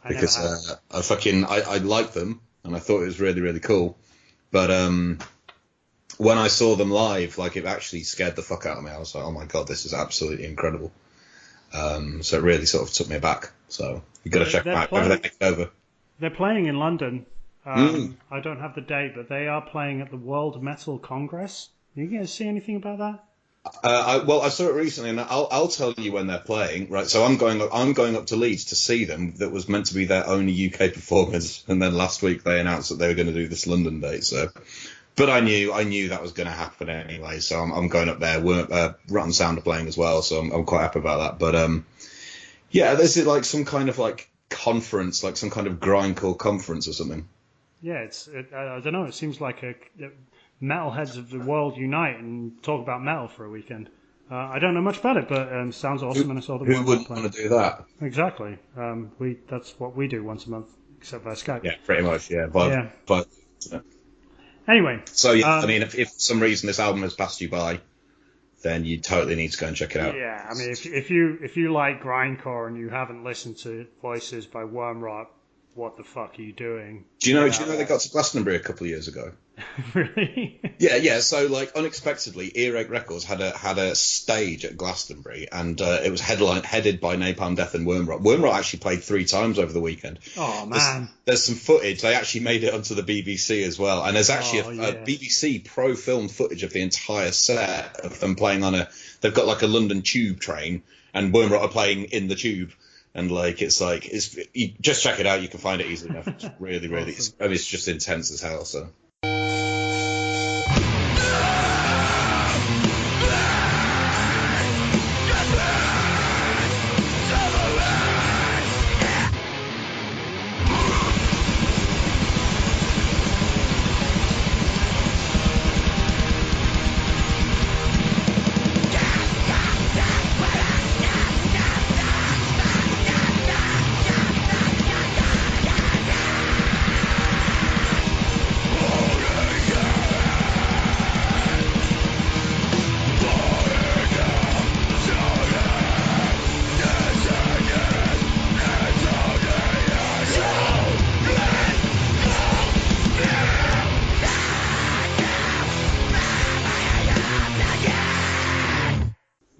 Because I liked them and I thought it was really, really cool. But when I saw them live, it actually scared the fuck out of me. I was like, oh my God, this is absolutely incredible. So it really sort of took me aback. So you've got to check them out. Over. They're playing in London. I don't have the date, but they are playing at the World Metal Congress. You guys see anything about that? I saw it recently, and I'll tell you when they're playing. Right, so I'm going up to Leeds to see them. That was meant to be their only UK performance, and then last week they announced that they were going to do this London date. So, but I knew that was going to happen anyway. So I'm going up there. Rotten Sound are playing as well, so I'm quite happy about that. But this is some kind of conference, some kind of grindcore conference or something. Yeah, I don't know. It seems like metalheads of the world unite and talk about metal for a weekend. I don't know much about it, but sounds awesome. And I saw the who wouldn't want to do that? Exactly. That's what we do once a month, except via Skype. Yeah, pretty much. Yeah, but anyway. So I mean, if for some reason this album has passed you by, then you totally need to go and check it out. Yeah, I mean, if you like grindcore and you haven't listened to Voices by Wormrot, what the fuck are you doing? Do you know they got to Glastonbury a couple of years ago? Really? Yeah. So unexpectedly, Earache Records had a stage at Glastonbury, and it was headed by Napalm Death and Wormrot. Wormrot actually played 3 times over the weekend. Oh man! There's some footage. They actually made it onto the BBC as well, and there's actually a BBC Pro filmed footage of the entire set of them playing on They've got a London tube train, and Wormrot are playing in the tube. And you just check it out. You can find it easily enough. It's really, really. Awesome. It's just intense as hell. So.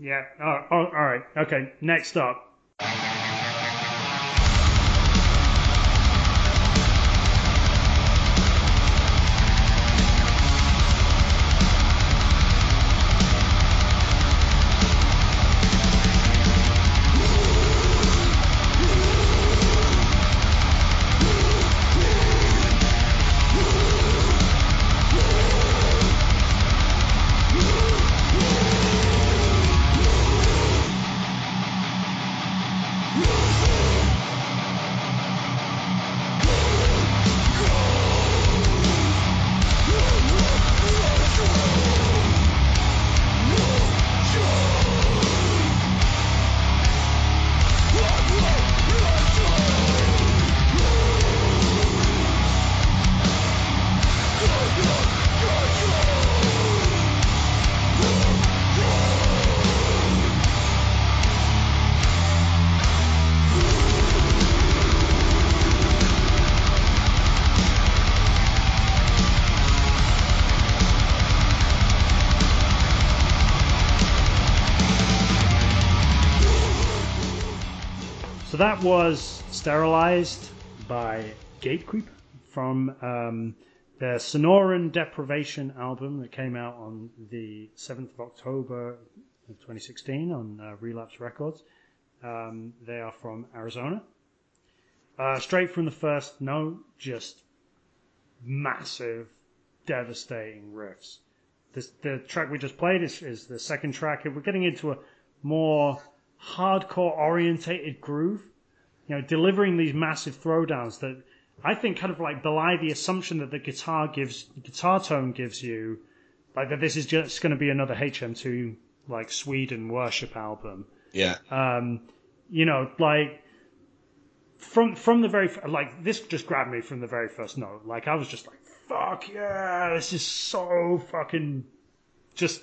Yeah. All right. Okay. Next up. So that was Sterilized by Gatecreper from their Sonoran Deprivation album that came out on the 7th of October of 2016 on Relapse Records. They are from Arizona. Straight from the first note, just massive, devastating riffs. The track we just played is the second track. We're getting into a more hardcore orientated groove, delivering these massive throwdowns that I think kind of like belie the assumption that the guitar tone gives you, like that this is just going to be another HM2 like Sweden worship album. Yeah. Like from the very like this just grabbed me from the very first note. Like I was just like, fuck yeah, this is so fucking just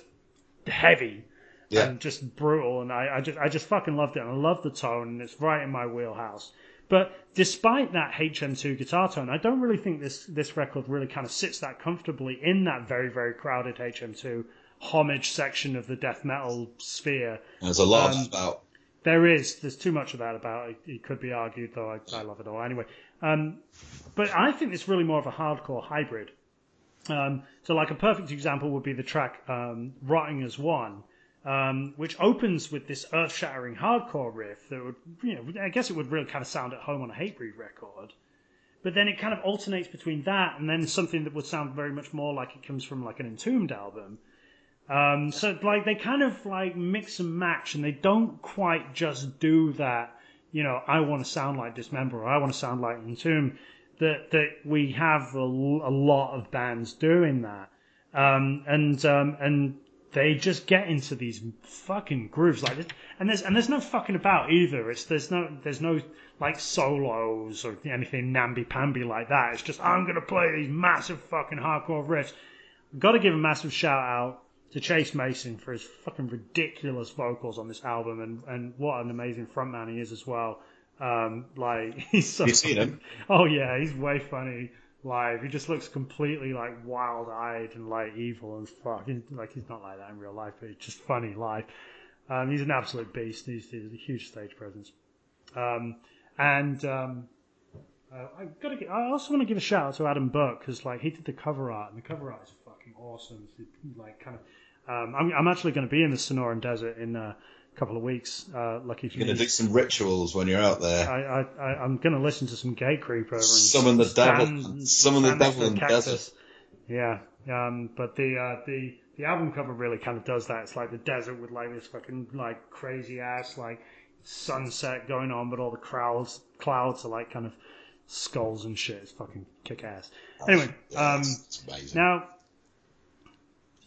heavy. Yeah. And just brutal, and I just fucking loved it, and I love the tone, and it's right in my wheelhouse. But despite that HM2 guitar tone, I don't really think this record really kind of sits that comfortably in that very, very crowded HM2 homage section of the death metal sphere. There's a lot about. There's too much of that about it. It could be argued, though I love it all anyway. But I think it's really more of a hardcore hybrid. So like a perfect example would be the track Rotting as One. Which opens with this earth-shattering hardcore riff that would, I guess it would really kind of sound at home on a Hatebreed record. But then it kind of alternates between that and then something that would sound very much more like it comes from like an Entombed album. So like they kind of like mix and match, and they don't quite just do that, I want to sound like Dismember, or I want to sound like Entombed. That we have a lot of bands doing that. And they just get into these fucking grooves like this, and there's no fucking about either. There's no like solos or anything namby-pamby like that. It's just I'm gonna play these massive fucking hardcore riffs. I've got to give a massive shout out to Chase Mason for his fucking ridiculous vocals on this album, and what an amazing frontman he is as well. Like he's so. You seen him? Oh yeah, he's way funny. Live, he just looks completely like wild-eyed and like evil and fuck. Like he's not like that in real life, but he's just funny live. He's an absolute beast. He's a huge stage presence. I also want to give a shout out to Adam Burke because like he did the cover art, and the cover art is fucking awesome. It's like kind of. I'm actually going to be in the Sonoran Desert in a couple of weeks. Lucky for me. You're going to do some rituals when you're out there. I'm going to listen to some Gatecreper and summon the devil in the desert. Yeah. But the album cover really kind of does that. It's like the desert with like this fucking like crazy ass like sunset going on, but all the clouds are like kind of skulls and shit. It's fucking kick ass. Anyway, it's amazing. Now.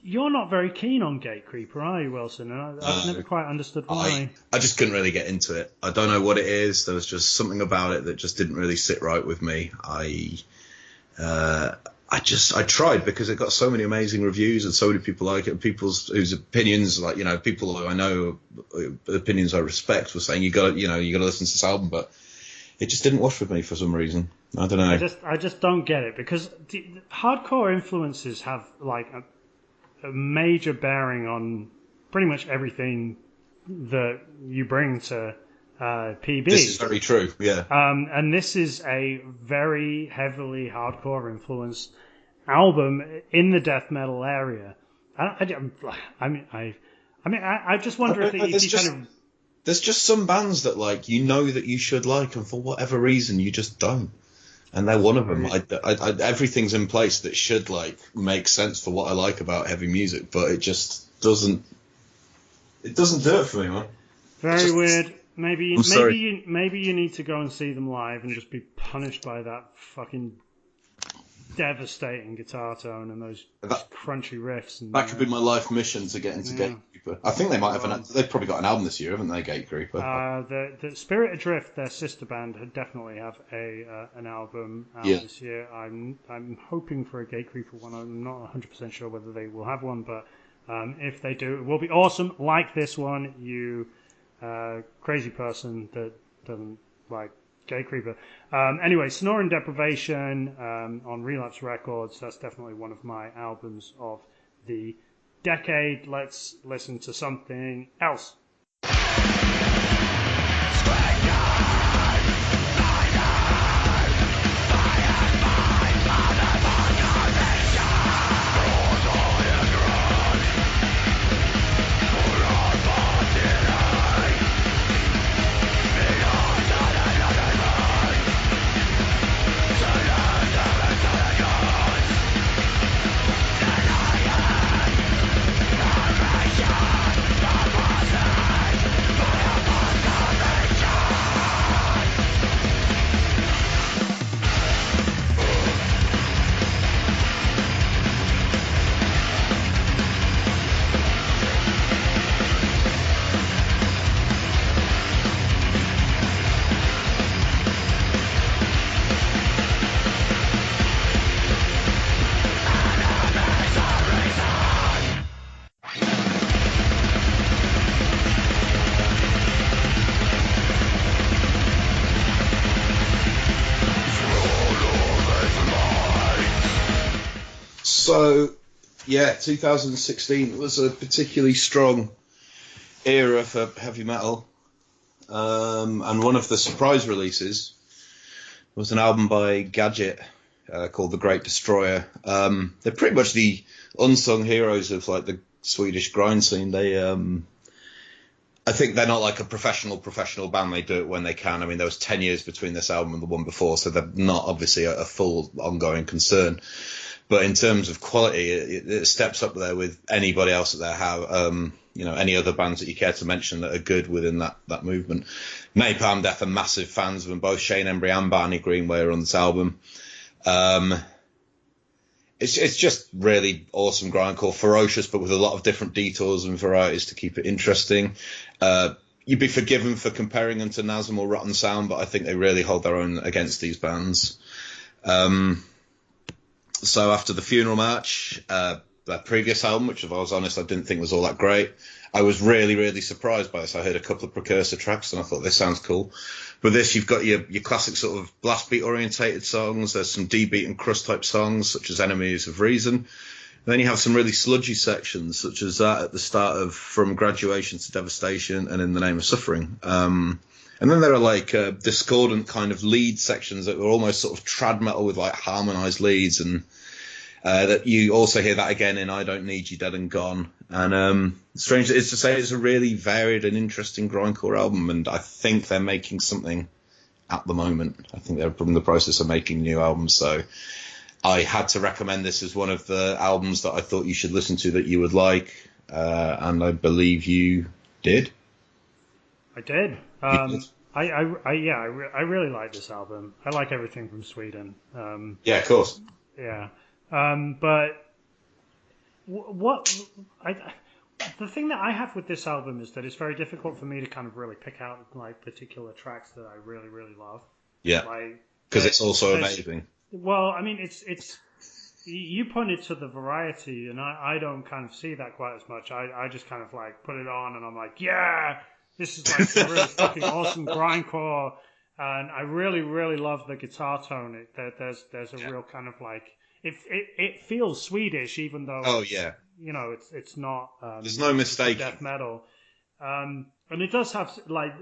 You're not very keen on Gatecreper, are you, Wilson? And I've never quite understood why. I just couldn't really get into it. I don't know what it is. There was just something about it that just didn't really sit right with me. I tried because it got so many amazing reviews and so many people like it, and whose opinions, like people who I know, opinions I respect, were saying you got to listen to this album, but it just didn't wash with me for some reason. I don't know. I just don't get it because the hardcore influences have like a major bearing on pretty much everything that you bring to PB. This is very true, yeah. And this is a very heavily hardcore influenced album in the death metal area. I just wonder if you kind of. There's just some bands that like that you should like, and for whatever reason you just don't. And they're one of them. Everything's in place that should like make sense for what I like about heavy music, but it just doesn't. It doesn't do it for me, man. Very weird. Maybe you need to go and see them live and just be punished by that fucking devastating guitar tone and those crunchy riffs. And, that could be my life mission to get into Gatecreper. I think they might have they've probably got an album this year, haven't they, Gatecreper? The Spirit Adrift, their sister band, definitely have an album out this year. I'm hoping for a Gatecreper one. I'm not 100% sure whether they will have one, but if they do, it will be awesome. Like this one, you crazy person that doesn't like Gatecreper. Anyway, Sonoran Deprivation on Relapse Records. That's definitely one of my albums of the decade. Let's listen to something else. Stranger! So, yeah, 2016 was a particularly strong era for heavy metal. And one of the surprise releases was an album by Gadget called The Great Destroyer. They're pretty much the unsung heroes of like the Swedish grind scene. They, I think they're not like a professional band. They do it when they can. I mean, there was 10 years between this album and the one before, so they're not obviously a full ongoing concern. But in terms of quality, it steps up there with anybody else that they have. Any other bands that you care to mention that are good within that movement. Napalm Death are massive fans of them. Both Shane Embry and Barney Greenway are on this album. It's just really awesome grindcore, ferocious, but with a lot of different detours and varieties to keep it interesting. You'd be forgiven for comparing them to Nasm or Rotten Sound, but I think they really hold their own against these bands. So after the Funeral March, their previous album, which if I was honest, I didn't think was all that great, I was really, really surprised by this. I heard a couple of precursor tracks and I thought, this sounds cool. But this, you've got your classic sort of blast beat orientated songs. There's some D-beat and crust type songs, such as Enemies of Reason. And then you have some really sludgy sections, such as that at the start of From Graduation to Devastation and In the Name of Suffering. And then there are like discordant kind of lead sections that were almost sort of trad metal with like harmonized leads, and that you also hear that again in I Don't Need You Dead and Gone. And strange it is to say, it's a really varied and interesting grindcore album, and I think they're making something at the moment. I think they're in the process of making new albums, so I had to recommend this as one of the albums that I thought you should listen to that you would like, and I believe you did. I did. I really like this album. I like everything from Sweden. Yeah, of course. Yeah. But the thing that I have with this album is that it's very difficult for me to kind of really pick out like particular tracks that I really, really love. Yeah. Because it's also amazing. Well, I mean, it's you pointed to the variety, and I don't kind of see that quite as much. I just kind of like put it on, and I'm like, yeah, this is like some really fucking awesome grindcore, and I really, really love the guitar tone. There's a real kind of like it feels Swedish, even though it's not. There's no mistake. Death metal, and it does have like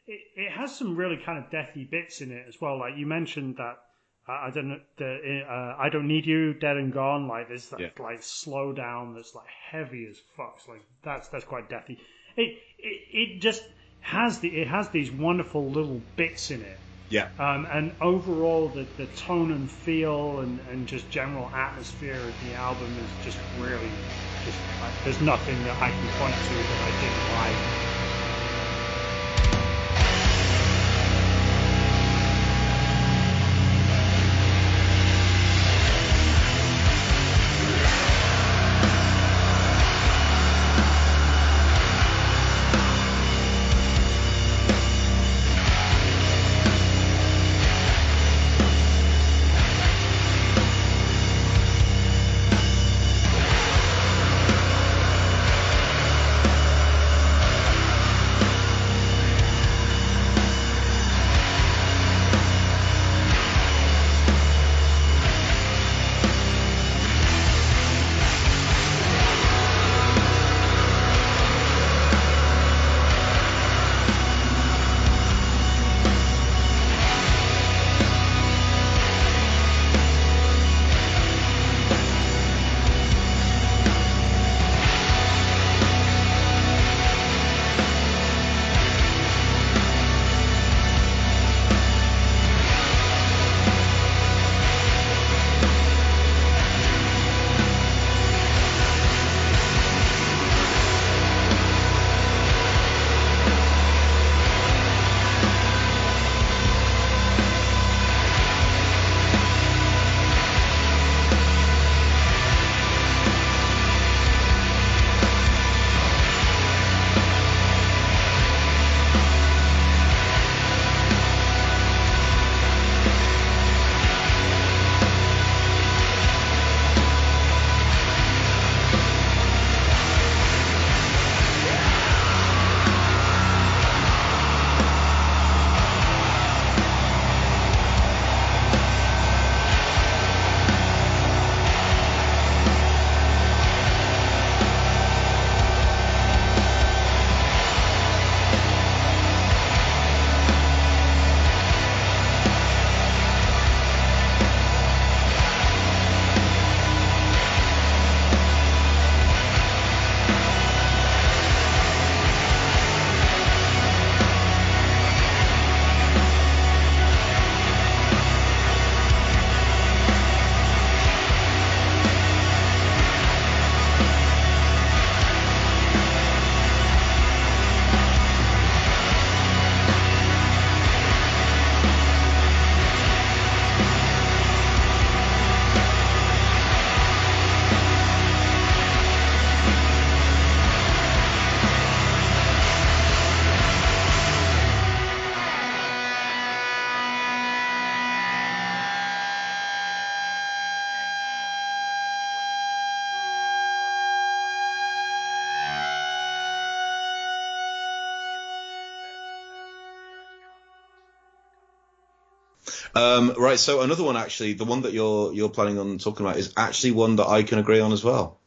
it has some really kind of deathy bits in it as well. Like you mentioned that. I Don't Need You Dead and Gone. Like there's that like slow down that's like heavy as fuck. So, like that's quite deathy. It just has these wonderful little bits in it. Yeah. And overall the tone and feel and just general atmosphere of the album is just really just like, there's nothing that I can point to that I didn't like. Right, so another one, actually, the one that you're planning on talking about is actually one that I can agree on as well.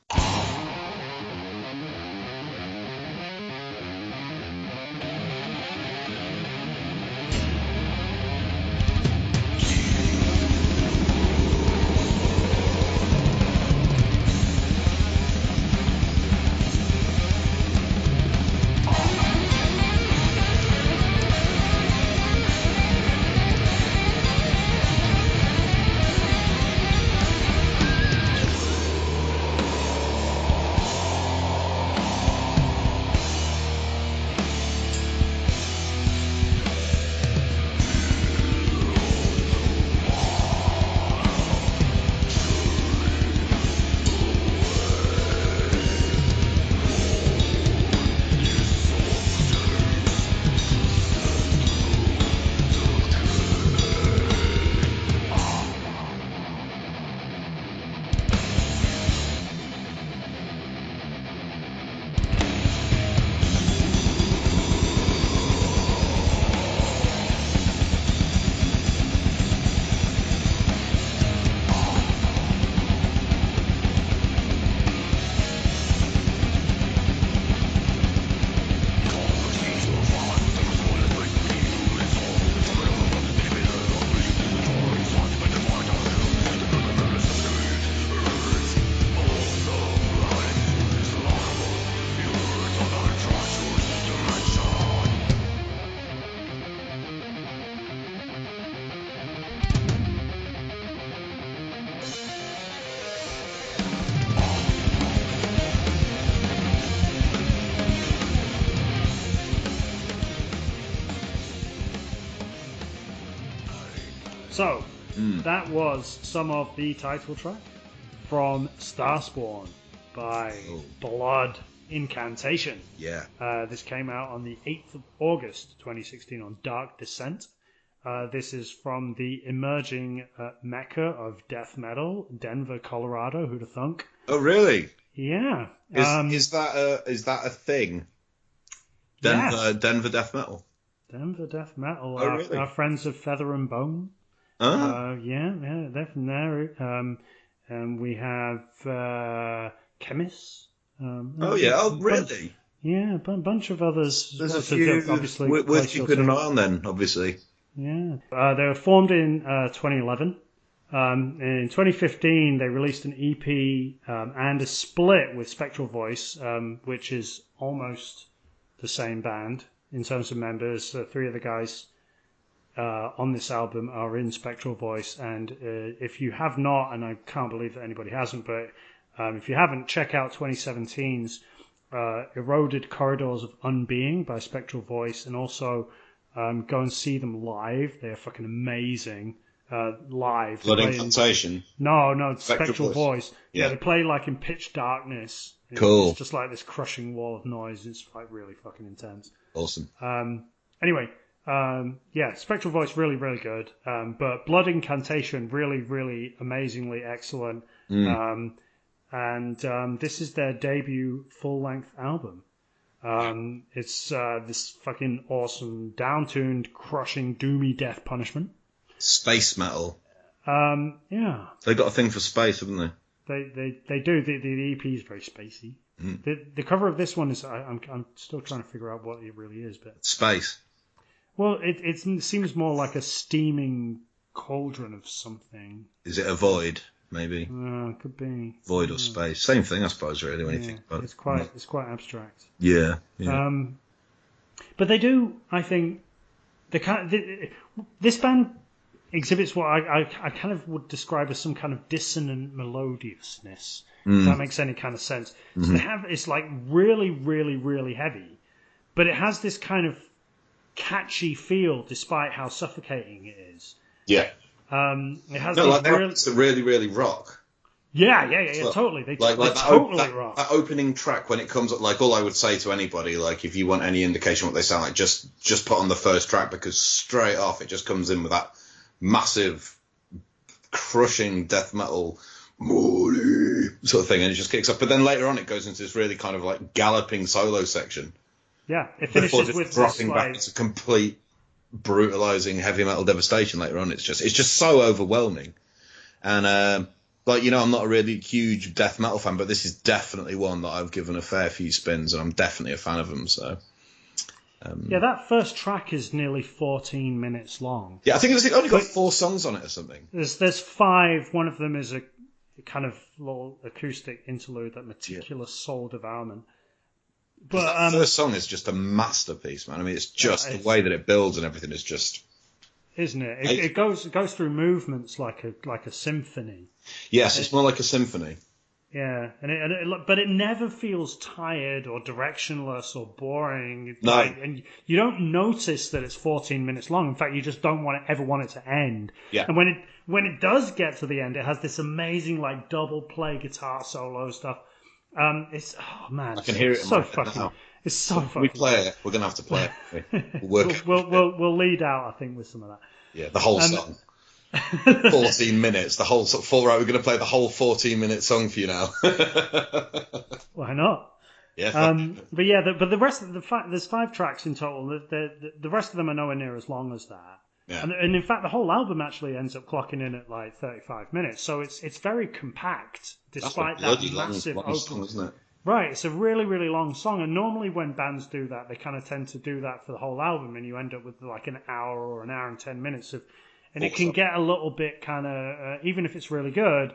So, that was some of the title track from Starspawn by Blood Incantation. Yeah. This came out on the 8th of August 2016 on Dark Descent. This is from the emerging mecca of death metal, Denver, Colorado. Who'da thunk? Oh, really? Yeah. Is that a thing? Denver death metal. Denver death metal. Oh, really? Our friends of Feather and Bone. Yeah, they're from there. And we have Chemists. Really? Yeah, a bunch of others. There's a few obviously worth keeping an eye on then, obviously. Yeah. They were formed in 2011. In 2015, they released an EP and a split with Spectral Voice, which is almost the same band in terms of members. Three of the guys on this album are in Spectral Voice, and if you have not, and I can't believe that anybody hasn't, but if you haven't, check out 2017's Eroded Corridors of Unbeing by Spectral Voice, and also go and see them live. They're fucking amazing live. Blood Incantation? No, Spectral Voice. Yeah, they play like in pitch darkness. Cool. It's just like this crushing wall of noise. It's like really fucking intense. Awesome. Anyway, Spectral Voice really, really good. But Blood Incantation really, really amazingly excellent. And this is their debut full-length album. It's this fucking awesome, down-tuned, crushing, doomy death punishment. Space metal. Yeah. They got a thing for space, haven't they? They do. The EP is very spacey. The cover of this one is I'm still trying to figure out what it really is, but space. Well, it seems more like a steaming cauldron of something. Is it a void? Maybe. Could be. Void or space. Same thing, I suppose, really, when you think about it. It's quite abstract. Yeah. But they do, I think, this band exhibits what I kind of would describe as some kind of dissonant melodiousness, if that makes any kind of sense. So it's like really, really, really heavy, but it has this kind of catchy feel despite how suffocating it is. Yeah. It has really, really rock. Yeah, totally. They totally rock. That opening track, when it comes up, like, all I would say to anybody, like, if you want any indication what they sound like, just put on the first track, because straight off it just comes in with that massive, crushing death metal sort of thing, and it just kicks up. But then later on it goes into this really kind of like galloping solo section. Yeah, it finishes with dropping back into complete brutalizing heavy metal devastation later on. It's just so overwhelming. And like, you know, I'm not a really huge death metal fan, but this is definitely one that I've given a fair few spins, and I'm definitely a fan of them. So yeah, that first track is nearly 14 minutes long. Yeah, I think it's only got 4 songs on it or something. There's 5. One of them is a kind of little acoustic interlude, that Meticulous Soul Devourment. But that first song is just a masterpiece, man. I mean, it's just the way that it builds and everything is just, isn't it? It goes through movements like a symphony. Yes, it's more like a symphony. Yeah, but it never feels tired or directionless or boring. No. And you don't notice that it's 14 minutes long. In fact, you just don't ever want it to end. Yeah. And when it does get to the end, it has this amazing like double play guitar solo stuff. It's man, I can hear it. So fucking. Now. It's so fucking. We play it. We're gonna have to play it. We'll lead out, I think, with some of that. Yeah, the whole song. 14 minutes. The whole sort of full. Right, we're gonna play the whole 14-minute song for you now. Why not? Yeah. But yeah, but the rest of there's 5 tracks in total. The rest of them are nowhere near as long as that. Yeah. And in fact, the whole album actually ends up clocking in at like 35 minutes. So it's very compact, despite that massive long song, isn't it? Right, it's a really, really long song. And normally when bands do that, they kind of tend to do that for the whole album, and you end up with like an hour or an hour and 10 minutes of. And it can get a little bit kind of, even if it's really good,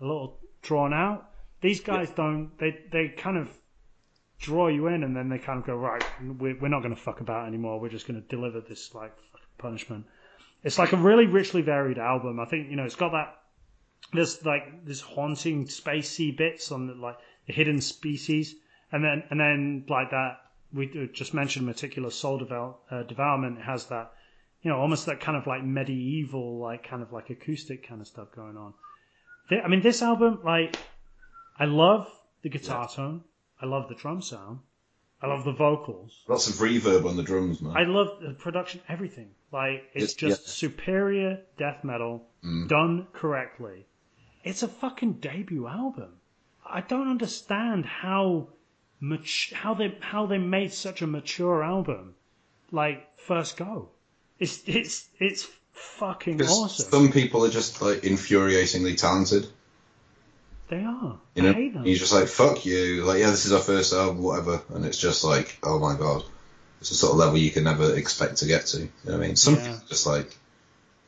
a little drawn out. These guys don't. They kind of draw you in, and then they kind of go, right, we're not going to fuck about anymore. We're just going to deliver this like punishment. It's like a really richly varied album. I think, you know, it's got that. There's like this haunting spacey bits on the, like the hidden species, and then like that we just mentioned Meticulous Soul Devourment. It has that, you know, almost that kind of like medieval, like kind of like acoustic kind of stuff going on. I mean, this album, like, I love the guitar tone. I love the drum sound. I love the vocals. Lots of reverb on the drums, man. I love the production, everything. Like, it's just superior death metal done correctly. It's a fucking debut album. I don't understand how they made such a mature album. Like, first go. It's fucking awesome. Some people are just like infuriatingly talented. They are. You know? I hate them. You're just like, fuck you. Like, yeah, this is our first album, whatever. And it's just like, oh my god. It's a sort of level you can never expect to get to. You know what I mean? Some people are just like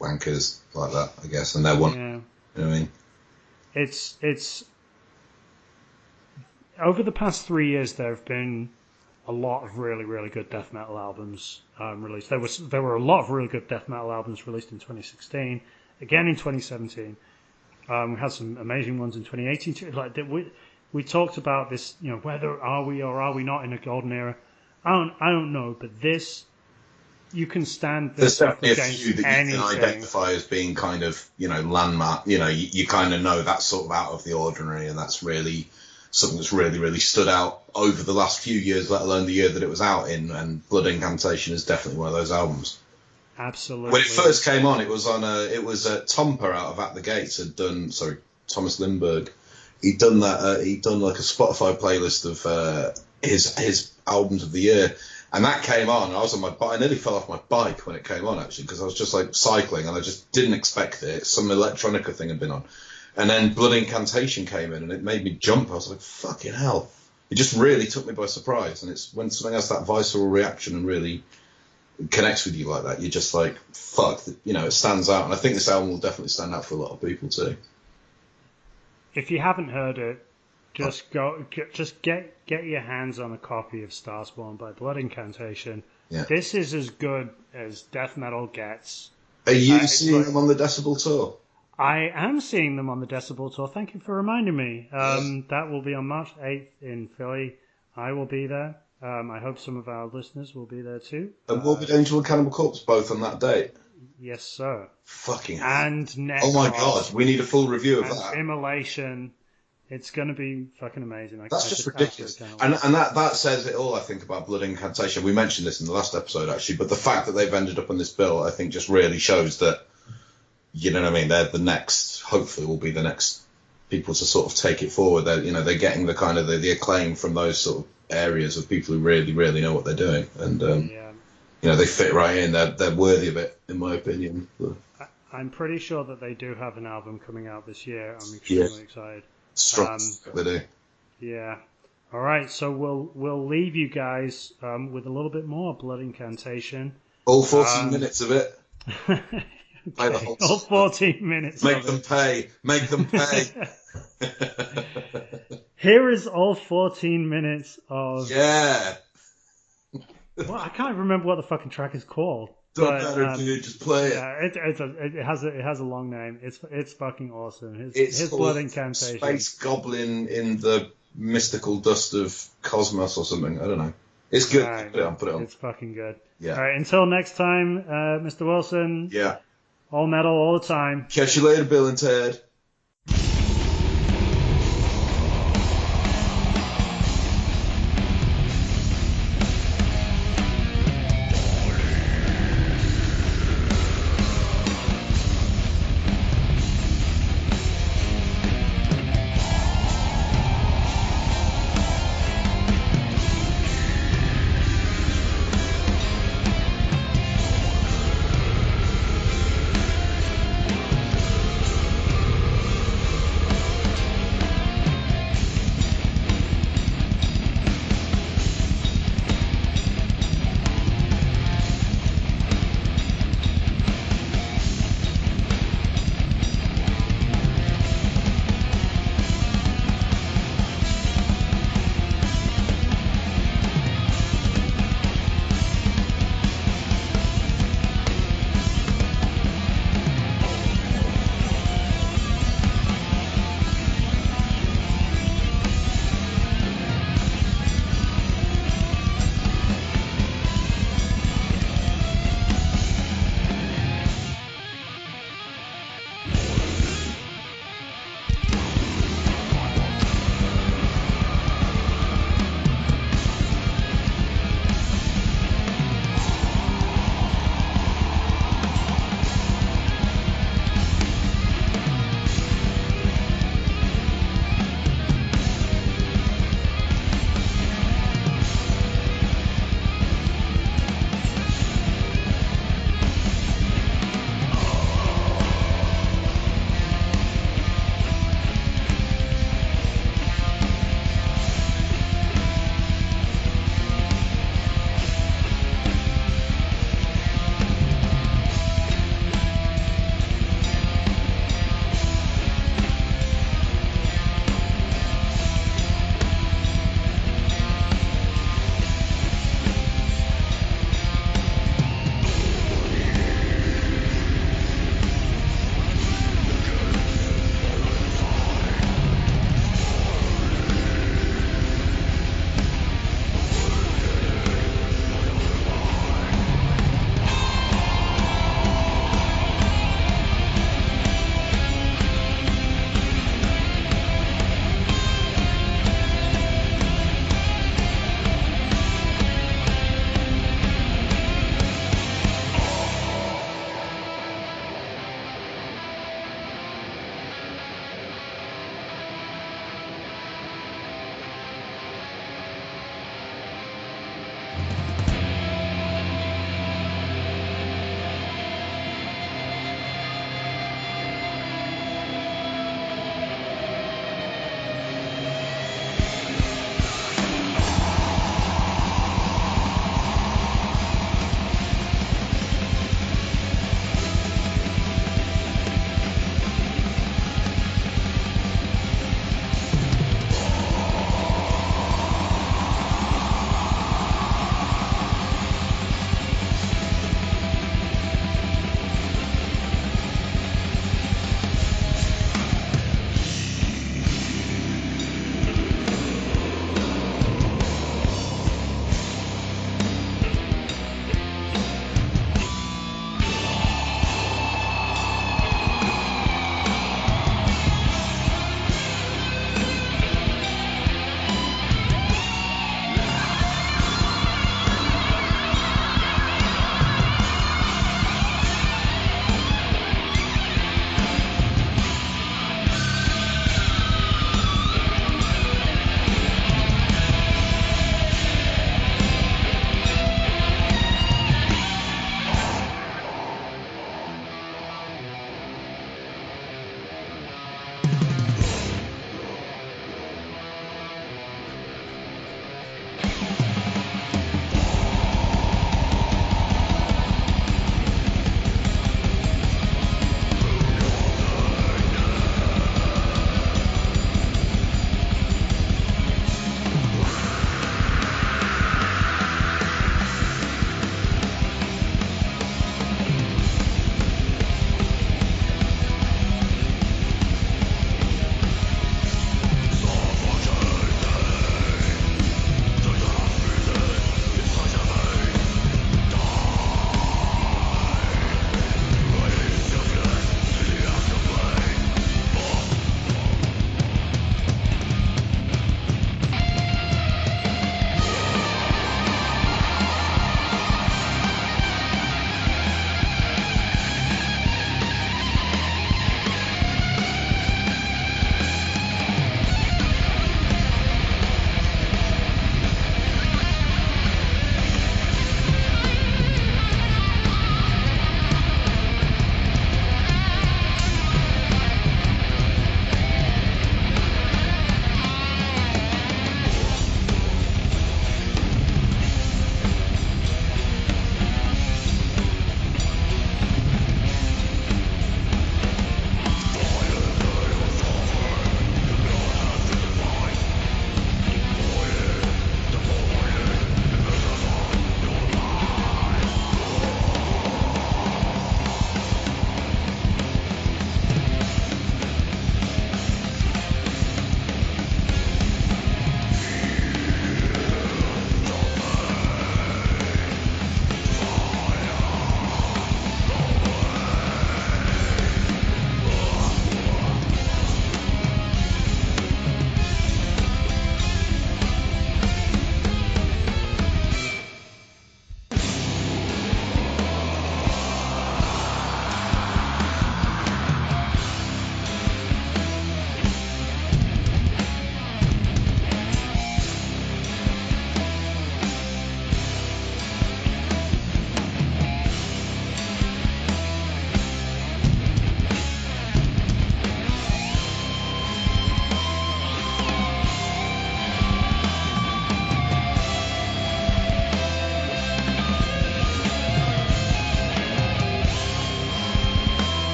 wankers like that, I guess. And they're one. Yeah. You know what I mean? It's over the past 3 years, there have been a lot of really, really good death metal albums released. There were a lot of really good death metal albums released in 2016, again in 2017. We had some amazing ones in 2018. Like we talked about this, you know, whether are we or are we not in a golden era? I don't know, but this, you can stand this. There's definitely a few that you can identify as being kind of, you know, landmark. You know, you kind of know that's sort of out of the ordinary, and that's really something that's really, really stood out over the last few years, let alone the year that it was out in. And Blood Incantation is definitely one of those albums. Absolutely. When it first came on, it was Tomper out of At the Gates had done. Sorry, Thomas Lindbergh. He'd done that. He'd done like a Spotify playlist of his albums of the year, and that came on. I was on my bike. I nearly fell off my bike when it came on, actually, because I was just like cycling and I just didn't expect it. Some electronica thing had been on, and then Blood Incantation came in and it made me jump. I was like, fucking hell! It just really took me by surprise. And it's when something has that visceral reaction and really connects with you like that, you're just like, fuck, you know, it stands out. And I think this album will definitely stand out for a lot of people too. If you haven't heard it, just get your hands on a copy of Starspawn by Blood Incantation. Yeah. This is as good as death metal gets. Are you seeing them on the Decibel Tour? I am seeing them on the Decibel Tour. Thank you for reminding me. That will be on March 8th in Philly. I will be there. I hope some of our listeners will be there too. And Morbid Angel and Cannibal Corpse both on that date? Yes, sir. Fucking hell. And Necros. Oh my god, we need a full review of that. Immolation. It's going to be fucking amazing. That's just ridiculous. And that says it all, I think, about Blood Incantation. We mentioned this in the last episode, actually, but the fact that they've ended up on this bill, I think, just really shows that, you know what I mean, they're the next, hopefully will be the next people to sort of take it forward. They're, you know, they're getting the kind of the acclaim from those sort of areas of people who really, really know what they're doing. And they fit right in. They're worthy of it, in my opinion. So. I'm pretty sure that they do have an album coming out this year. I'm extremely excited. Strong, they do. Yeah. All right, so we'll leave you guys with a little bit more Blood Incantation. All 14 minutes of it. Okay. All 14 minutes. Make them pay. Make them pay. Here is all 14 minutes of. Yeah. Well, I can't remember what the fucking track is called. Don't matter, dude. Just play it. Yeah, it has a long name. It's fucking awesome. It's his Blood Incantation. Space Goblin in the mystical dust of cosmos or something. I don't know. It's good. Right. Put it on. It's fucking good. Yeah. All right. Until next time, Mr. Wilson. Yeah. All metal, all the time. Catch you later, Bill and Ted.